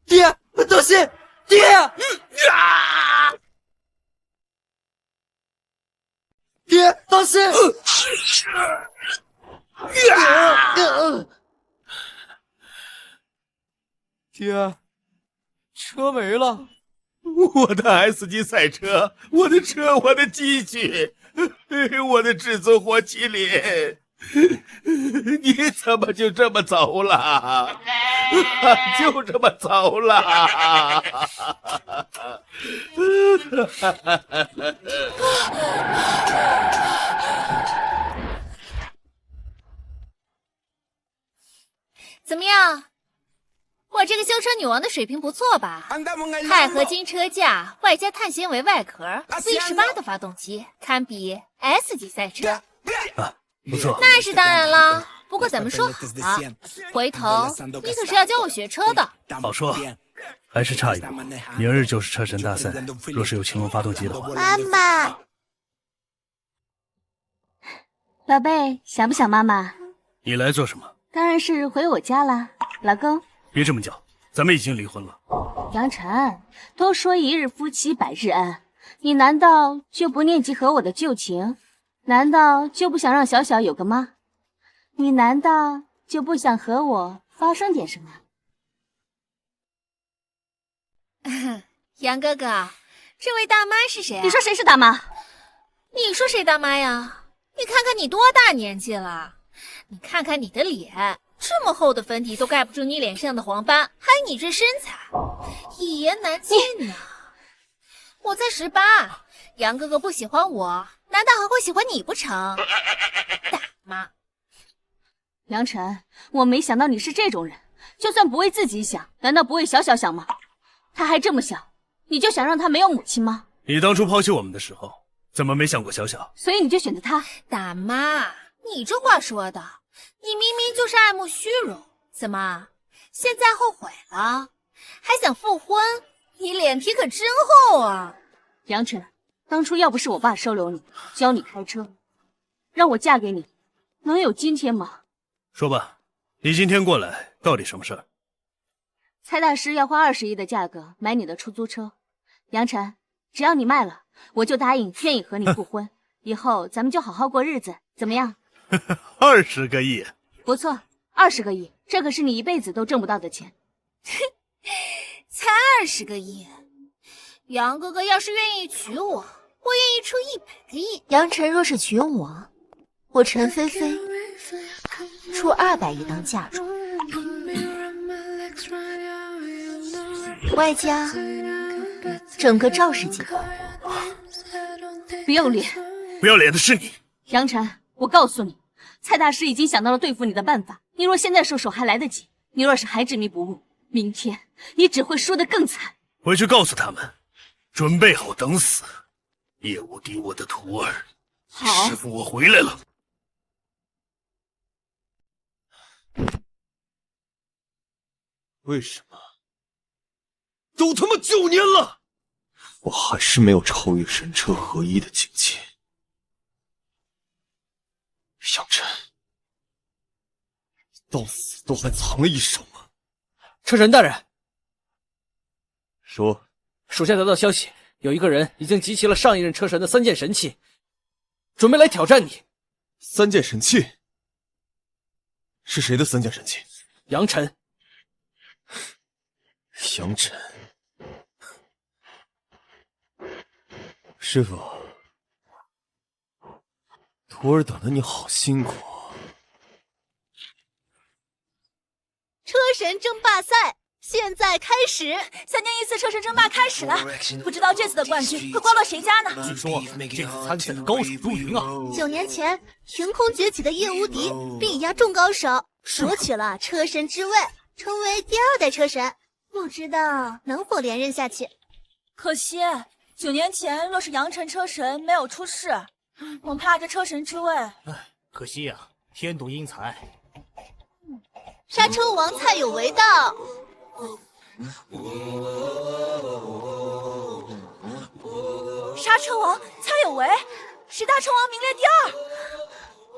爹，当心！爹！爹，当心！爹，车没了。我的 S 级赛车，我的车，我的积蓄，我的至尊火麒麟，你怎么就这么走了？就这么走了？怎么样？我这个修车女王的水平不错吧？钛合金车架，外加碳纤维外壳，C18的发动机，堪比 S 级赛车。不错。那是当然了。不过咱们说好了，回头你可是要教我学车的。好说，还是差一步。明日就是车神大赛，若是有青龙发动机的话。妈妈，宝贝，想不想妈妈？你来做什么？当然是回我家啦，老公。别这么叫，咱们已经离婚了。杨晨，都说一日夫妻百日恩，你难道就不念及和我的旧情？难道就不想让小小有个妈？你难道就不想和我发生点什么？杨哥哥，这位大妈是谁啊？你说谁是大妈？你说谁大妈呀？你看看你多大年纪了，你看看你的脸，这么厚的粉底都盖不住你脸上的黄斑，还有你这身材，一言难尽呢。我才18，杨哥哥不喜欢我，难道还会喜欢你不成？大妈。杨晨，我没想到你是这种人，就算不为自己想，难道不为小小想吗？他还这么小，你就想让他没有母亲吗？你当初抛弃我们的时候，怎么没想过小小？所以你就选择他？大妈，你这话说的，你明明就是爱慕虚荣，怎么现在后悔了，还想复婚？你脸皮可真厚啊！杨晨，当初要不是我爸收留你，教你开车，让我嫁给你，能有今天吗？说吧，你今天过来到底什么事儿？蔡大师要花20亿的价格买你的出租车，杨晨，只要你卖了，我就答应愿意和你复婚，以后咱们就好好过日子，怎么样？20个亿，不错，20个亿，这可是你一辈子都挣不到的钱。才20个亿，杨哥哥要是愿意娶我，我愿意出100个亿。杨晨若是娶我我陈菲菲出200亿当嫁妆，外加整个赵氏集团。不要脸！不要脸的是你，杨晨，我告诉你，蔡大师已经想到了对付你的办法。你若现在收手还来得及，你若是还执迷不悟，明天你只会输得更惨。回去告诉他们，准备好等死。叶无敌，我的徒儿。好，师傅，我回来了。为什么？都他妈9年了，我还是没有超越神车合一的境界。杨晨，到死都还藏了一手吗？车神大人，说，属下得到消息，有一个人已经集齐了上一任车神的3件神器，准备来挑战你。3件神器？是谁的3件神器？杨晨。杨晨，师傅，徒儿等的你好辛苦。车神争霸赛现在开始，3年一次车神争霸开始了，不知道这次的冠军会刮到谁家呢？据说这次参赛的高手如云啊！9年前凭空崛起的叶无敌力压众高手，夺取了车神之位，成为第2代车神。不知道能否连任下去？可惜9年前若是杨晨车神没有出事，恐怕这车神之位……可惜呀，天妒英才。刹车王蔡有为道。刹车王蔡有为10大车王名列第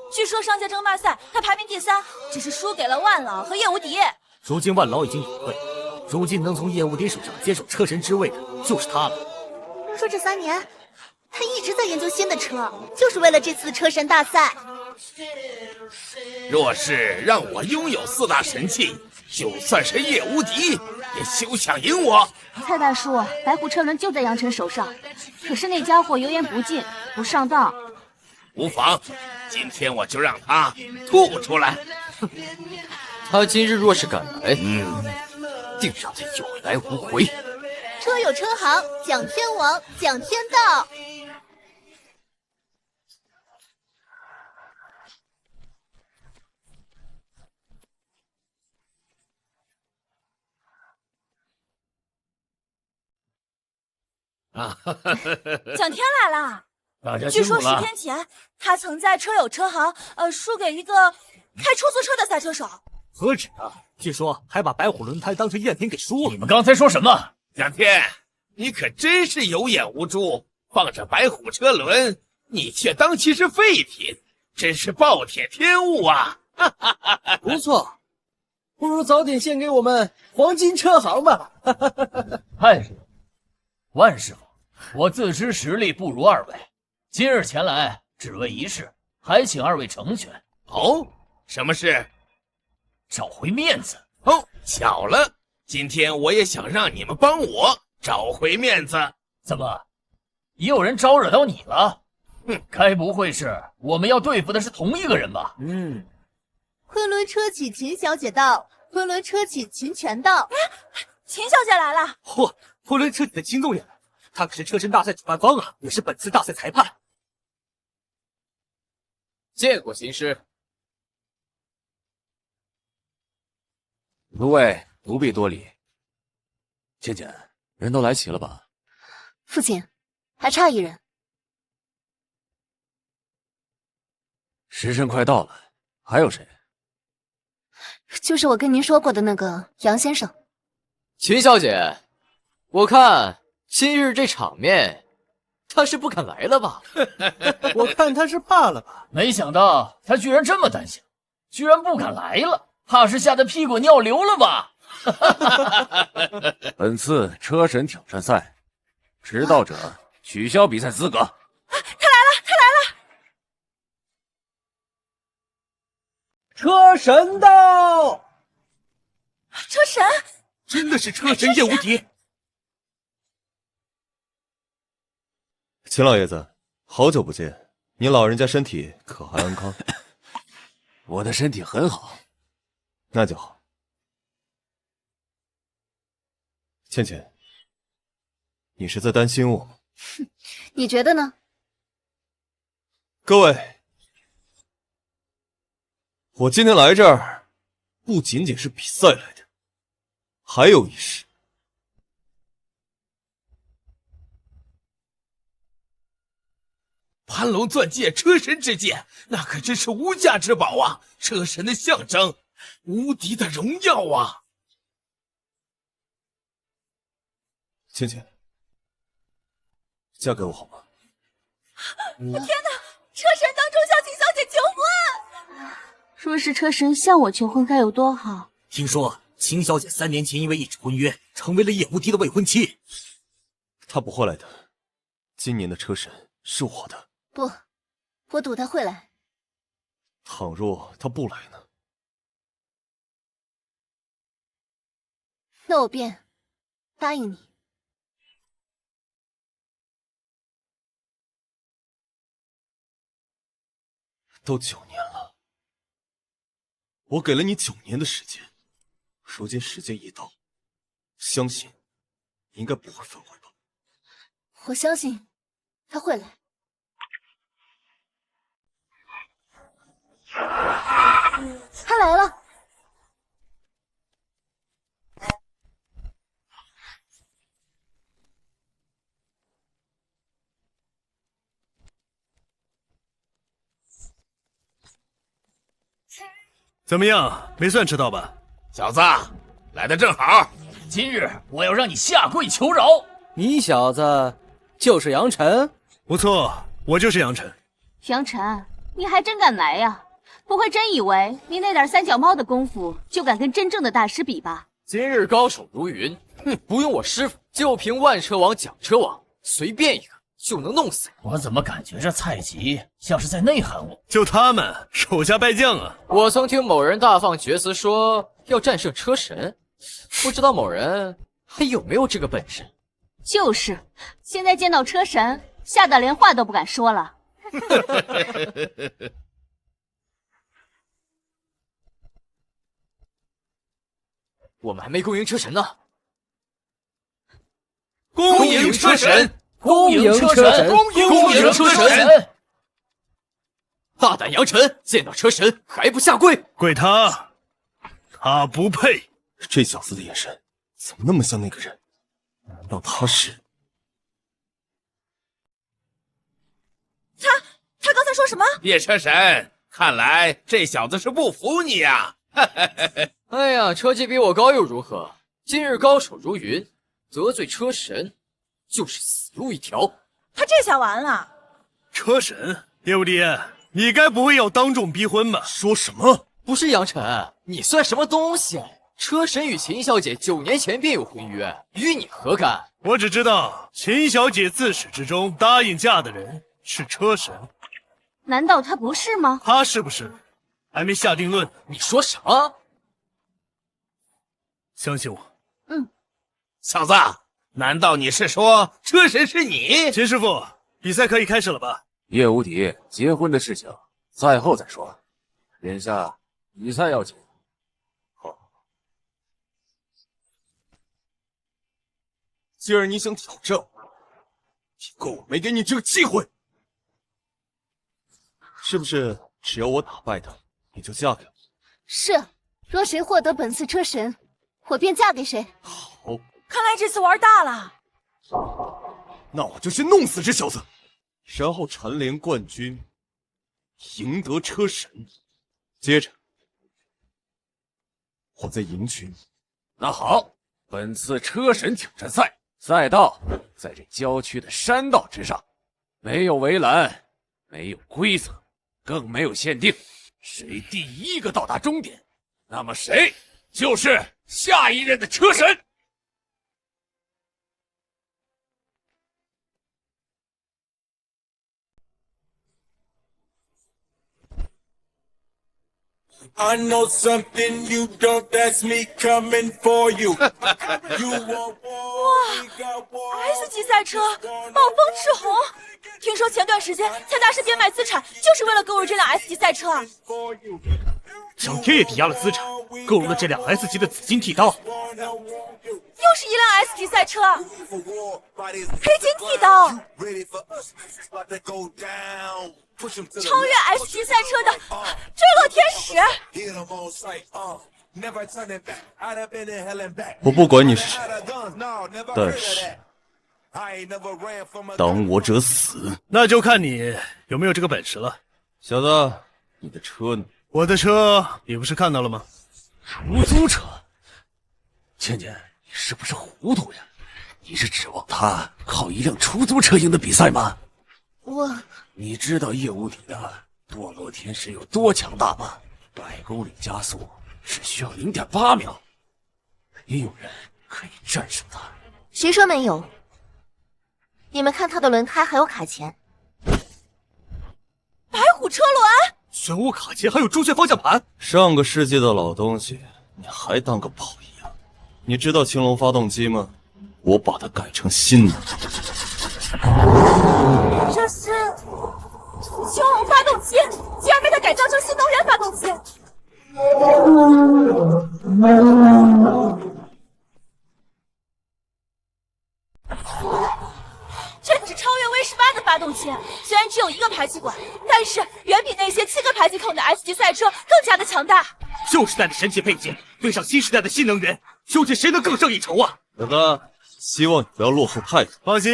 2，据说上届争霸赛他排名第3，只是输给了万老和叶无敌。如今万老已经隐退，如今能从叶无敌手上接手车神之位的就是他了。说这3年他一直在研究新的车，就是为了这次车神大赛。若是让我拥有4大神器，就算是叶无敌也休想赢我。蔡大叔，白虎车轮就在杨晨手上，可是那家伙油盐不进，不上道。无妨，今天我就让他吐出来。他今日若是敢来，定让他有来无回。车有车行，讲天王，讲天道。蒋天来了。大家据说辛苦了。10天前，他曾在车友车行，输给一个开出租车的赛车手。何止啊！据说还把白虎轮胎当成赝品给输了。你们刚才说什么？蒋天，你可真是有眼无珠，放着白虎车轮，你却当其是废品，真是暴殄天物啊！不错，不如早点献给我们黄金车行吧。潘师傅，万师傅，我自知实力不如2位，今日前来只为一事，还请2位成全。哦，什么事？找回面子。哦，巧了，今天我也想让你们帮我找回面子。怎么，也有人招惹到你了？该不会是我们要对付的是同一个人吧？昆仑车企秦小姐到，昆仑车企秦泉到。秦小姐来了。嚯，昆仑车企的秦总也来了，他可是车神大赛主办方啊，也是本次大赛裁判。见过秦师。诸位不必多礼。倩倩，人都来齐了吧？父亲，还差1人。时辰快到了，还有谁？就是我跟您说过的那个杨先生。秦小姐，我看今日这场面，他是不敢来了吧？我看他是怕了吧？没想到他居然这么胆小，居然不敢来了，怕是吓得屁滚尿流了吧？本次车神挑战赛，迟到者取消比赛资格。他来了，他来了！车神到！车神，真的是车神叶无敌。秦老爷子，好久不见，你老人家身体可还安康？我的身体很好，那就好。倩倩，你是在担心我吗？你觉得呢？各位，我今天来这儿，不仅仅是比赛来的，还有一事。盘龙钻戒，车神之剑，那可真是无价之宝啊！车神的象征，无敌的荣耀啊！倩倩，嫁给我好吗？天哪！车神当初向秦小姐求婚，若是车神向我求婚该有多好！听说秦小姐3年前因为一纸婚约，成为了叶无敌的未婚妻。她不会来的，今年的车神是我的。不，我赌他会来。倘若他不来呢？那我便答应你。都9年了，我给了你9年的时间，如今时间一到，相信应该不会反悔吧？我相信他会来。他来了。怎么样？没算迟到吧？小子，来的正好。今日我要让你下跪求饶。你小子就是杨晨？不错，我就是杨晨。杨晨，你还真敢来呀！不会真以为你那点三脚猫的功夫就敢跟真正的大师比吧？今日高手如云，哼，不用我师傅，就凭万车王、蒋车王，随便一个就能弄死你。我怎么感觉这蔡吉像是在内涵我？就他们手下败将啊！我曾听某人大放厥词说要战胜车神，不知道某人还有没有这个本事？就是，现在见到车神，吓得连话都不敢说了。我们还没攻赢车神呢！恭迎车神！恭迎车神！恭迎车神！大胆杨晨，见到车神还不下跪？跪他，他不配！这小子的眼神怎么那么像那个人？难道他是？他刚才说什么？叶车神，看来这小子是不服你呀！哎呀，车技比我高又如何？今日高手如云，得罪车神就是死路一条。他这下完了。车神，叶无敌，你该不会要当众逼婚吧？说什么？不是杨晨，你算什么东西？车神与秦小姐9年前便有婚约，与你何干？我只知道秦小姐自始至终答应嫁的人是车神。难道他不是吗？他是不是？还没下定论。你说什么？相信我。小子，难道你是说车神是你？秦师傅，比赛可以开始了吧？叶无敌，结婚的事情赛后再说。眼下比赛要紧。好，既然你想挑战我，以后我没给你这个机会。是不是只要我打败他，你就嫁给我？是，若谁获得本次车神，我便嫁给谁。好，看来这次玩大了。那我就去弄死这小子，然后蝉联冠军，赢得车神。接着，我再迎娶。那好，本次车神挑战赛赛道在这郊区的山道之上，没有围栏，没有规则，更没有限定。谁第一个到达终点，那么谁就是下一任的车神。I know something you don't, that's me coming for you. You want war, S 级赛车，暴风赤红。听说前段时间蔡大师变卖资产，就是为了购入这辆 S 级赛车啊！小天也抵押了资产，购入了这辆 S 级的紫金剃刀。又是一辆 S 级赛车，黑金剃刀，超越 S 级赛车的坠落天使。我不管你是谁，但是挡我者死。那就看你有没有这个本事了。小子，你的车呢？我的车你不是看到了吗？出租车？倩倩，你是不是糊涂呀？你是指望他靠一辆出租车赢得比赛吗？你知道业务里的堕落天使有多强大吗？100公里加速只需要0.8秒，没有人可以战胜他。谁说没有？你们看他的轮胎还有卡钳。白虎车轮，玄武卡钳，还有朱雀方向盘。上个世纪的老东西，你还当个宝一样？你知道青龙发动机吗？我把它改成新的。这是青龙发动机，竟然被他改造成新能源发动机。这可是超越 V18的发动机，虽然只有1个排气管，但是远比那些7个排气孔的 S 级赛车更加的强大。旧时代的神奇配件对上新时代的新能源，究竟谁能更胜一筹啊？小子，希望你不要落后太多。放心，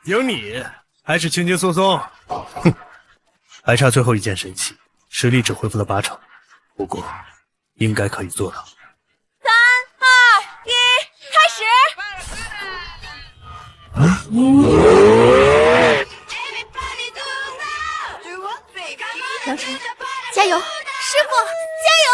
赢你还是轻轻松松。哼，还差最后一件神器，实力只恢复了8成，不过应该可以做到。3、2、1，开始！杨晨，加油！师傅，加油！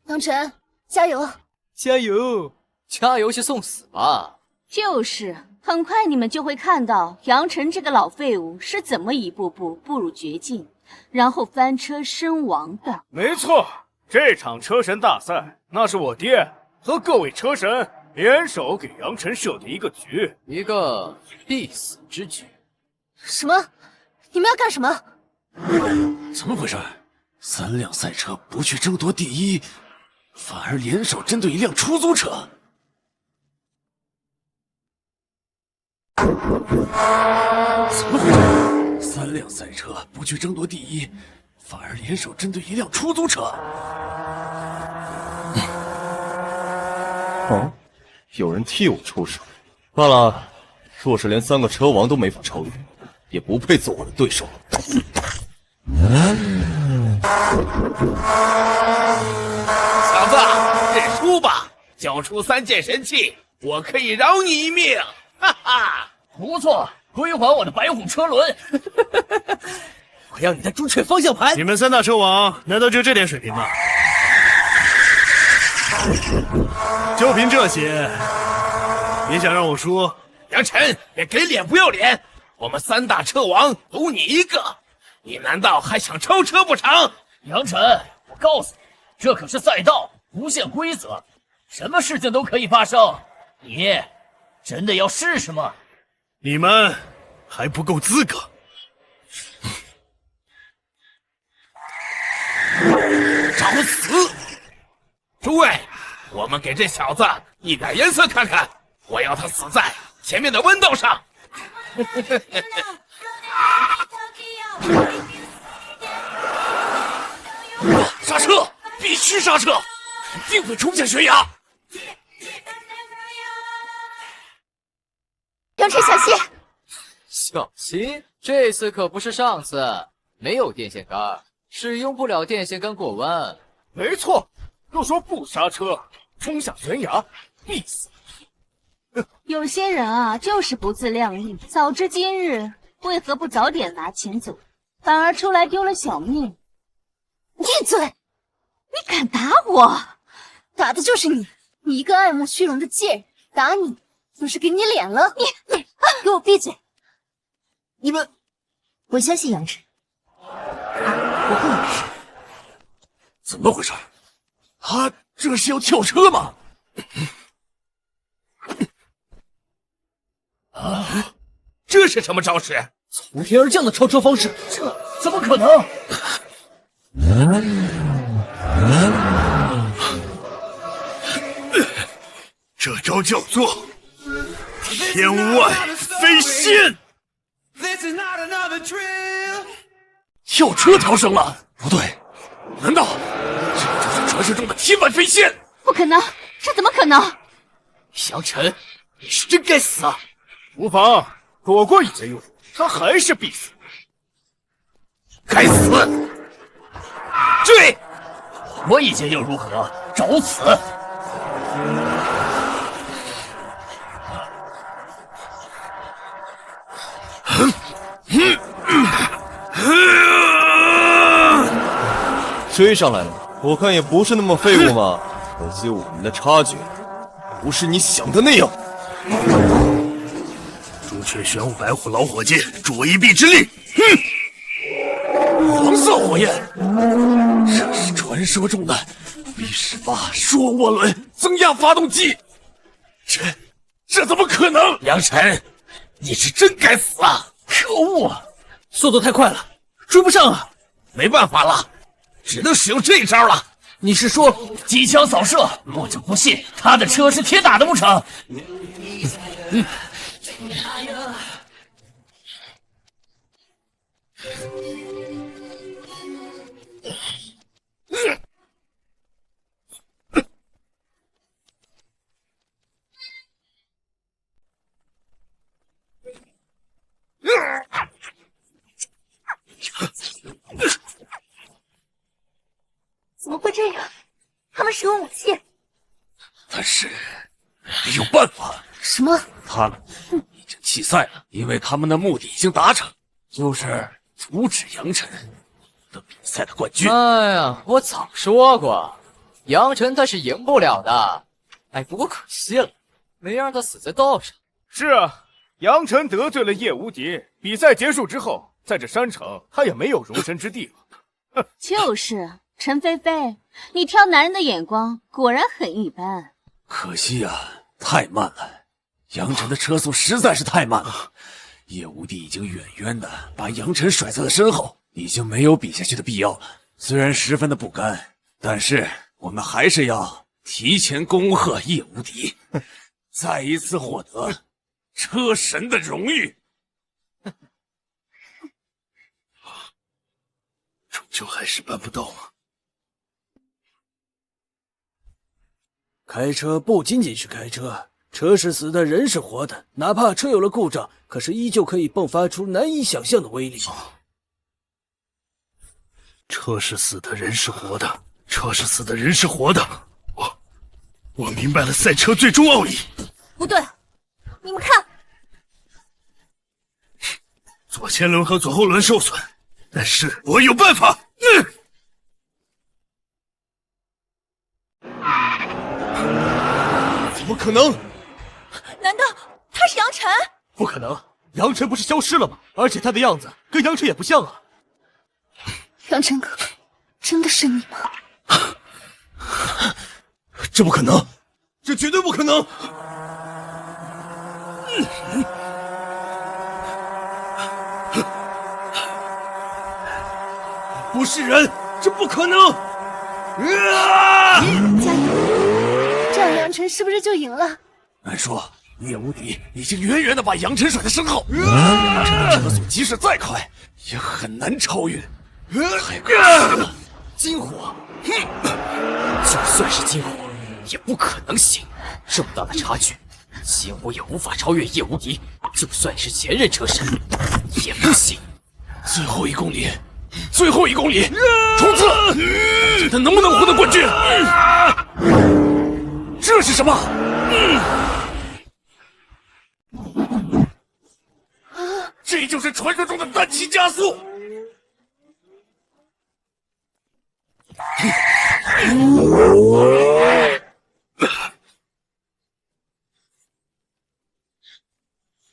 杨晨，加油！加油！加油去送死吧！就是，很快你们就会看到杨晨这个老废物是怎么一步步步入绝境，然后翻车身亡的。没错，这场车神大赛，那是我爹和各位车神联手给杨晨设的一个局，一个必死之局。什么？你们要干什么？怎么回事？3辆赛车不去争夺第一，反而联手针对一辆出租车。怎么回事？3辆赛车不去争夺第一，反而联手针对一辆出租车。哦，有人替我出手。罢了，若是连3个车王都没法超越，也不配做我的对手。小子，认输吧，交出3件神器，我可以饶你一命。哈哈，不错，归还我的白虎车轮。我要你的朱雀方向盘。你们3大车王难道就这点水平吗？就凭这些，也想让我输？杨晨，别给脸不要脸！我们3大车王赌你一个，你难道还想超车不成？杨晨，我告诉你，这可是赛道，不限规则，什么事情都可以发生。你真的要试试吗？你们还不够资格。找死！诸位，我们给这小子一点颜色看看，我要他死在前面的弯道上。刹车！必须刹车！一定会冲下悬崖！杨晨，小心！小心，这次可不是上次，没有电线杆，使用不了电线杆过弯。没错，若说不刹车，冲下悬崖，必死。有些人啊，就是不自量力，早知今日，为何不早点拿钱走，反而出来丢了小命？闭嘴！你敢打我？打的就是你，你一个爱慕虚荣的贱人，打你就是给你脸了。你给我闭嘴！你们，我相信杨晨，他不会有事。怎么回事？他这是要跳车吗？啊！这是什么招式？从天而降的超车方式，这怎么可能？这招叫做天外飞仙。跳车逃生了？不对，难道这就是传说中的天外飞仙？不可能，这怎么可能？杨晨，你是真该死啊！无妨，躲过一劫又如何？他还是必死。该死！追！我一劫又如何？找死！追上来了，我看也不是那么废物嘛。可惜我们的差距不是你想的那样。朱雀玄武白虎老火箭，助我一臂之力。黄色火焰，这是传说中的 B18双涡轮增压发动机。这怎么可能？杨晨，你是真该死啊！可恶，速度太快了，追不上啊！没办法了，只能使用这一招了。你是说机枪扫射？我就不信他的车是铁打的不成？怎么会这样？他们使用武器？但是没有办法。什么？他们已经弃赛了，因为他们的目的已经达成，就是阻止杨晨的比赛的冠军。哎呀，我早说过，杨晨他是赢不了的。哎，不过可惜了，没让他死在道上。是啊，杨晨得罪了叶无敌，比赛结束之后，在这山城他也没有容身之地了。就是陈菲菲，你挑男人的眼光果然很一般。可惜啊，太慢了。杨晨的车速实在是太慢了，叶无敌已经远远的把杨晨甩在了身后，已经没有比下去的必要了。虽然十分的不甘，但是我们还是要提前恭贺叶无敌，再一次获得车神的荣誉。终究还是办不到吗？开车不仅仅是开车。车是死的，人是活的。哪怕车有了故障，可是依旧可以迸发出难以想象的威力。车是死的，人是活的。车是死的，人是活的。我明白了赛车最终奥义。不对，你们看，左前轮和左后轮受损，但是我有办法。怎么可能？难道他是杨晨？不可能，杨晨不是消失了吗？而且他的样子跟杨晨也不像啊。杨晨哥哥，真的是你吗？这不可能，这绝对不可能！不是人，这不可能！加油！这样杨晨是不是就赢了？按说叶无敌已经远远的把杨晨甩在身后，杨晨的车速即使再快，也很难超越。太可惜了，金火，就算是金火，也不可能行。这么大的差距，金火也无法超越叶无敌。就算是前任车神，也不行。最后1公里，最后1公里，冲刺！看他能不能获得冠军。这是什么？这就是传说中的单骑加速。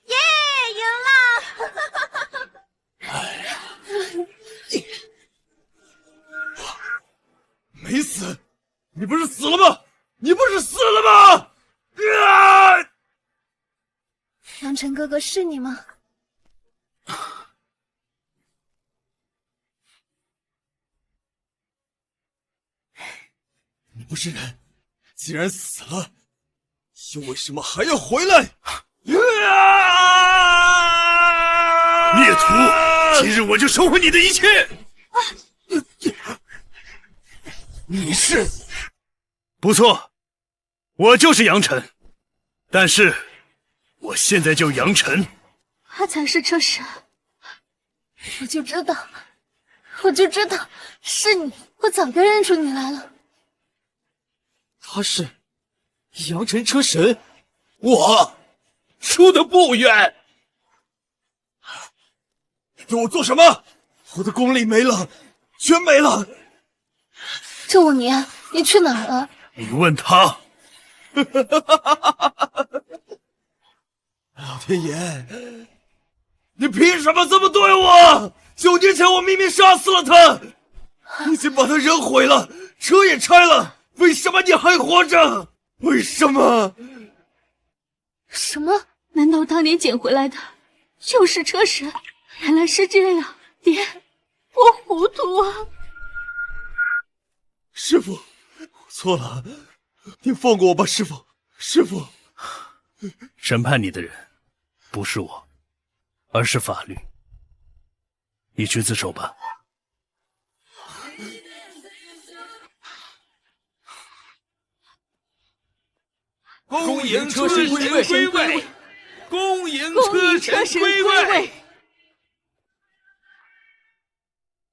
耶，赢了！没阳辰哥哥，是你吗？你不是人，既然死了，又为什么还要回来？孽徒，今日我就收回你的一切。你是？不错，我就是杨晨，但是我现在叫杨晨。他才是车神，我就知道是你，我早就认出你来了。他是阳辰车神，我输得不远。对我做什么？我的功力没了，全没了。这5年你去哪儿了？你问他。老天爷，你凭什么这么对我？9年前我明明杀死了他，已经把他人毁了，车也拆了，为什么你还活着？为什么？什么？难道当年捡回来的就是车神？原来是这样，爹，我糊涂啊！师傅，我错了，你放过我吧，师傅，师傅。审判你的人不是我，而是法律。你去自首吧。恭迎车神归位，恭迎车神归位。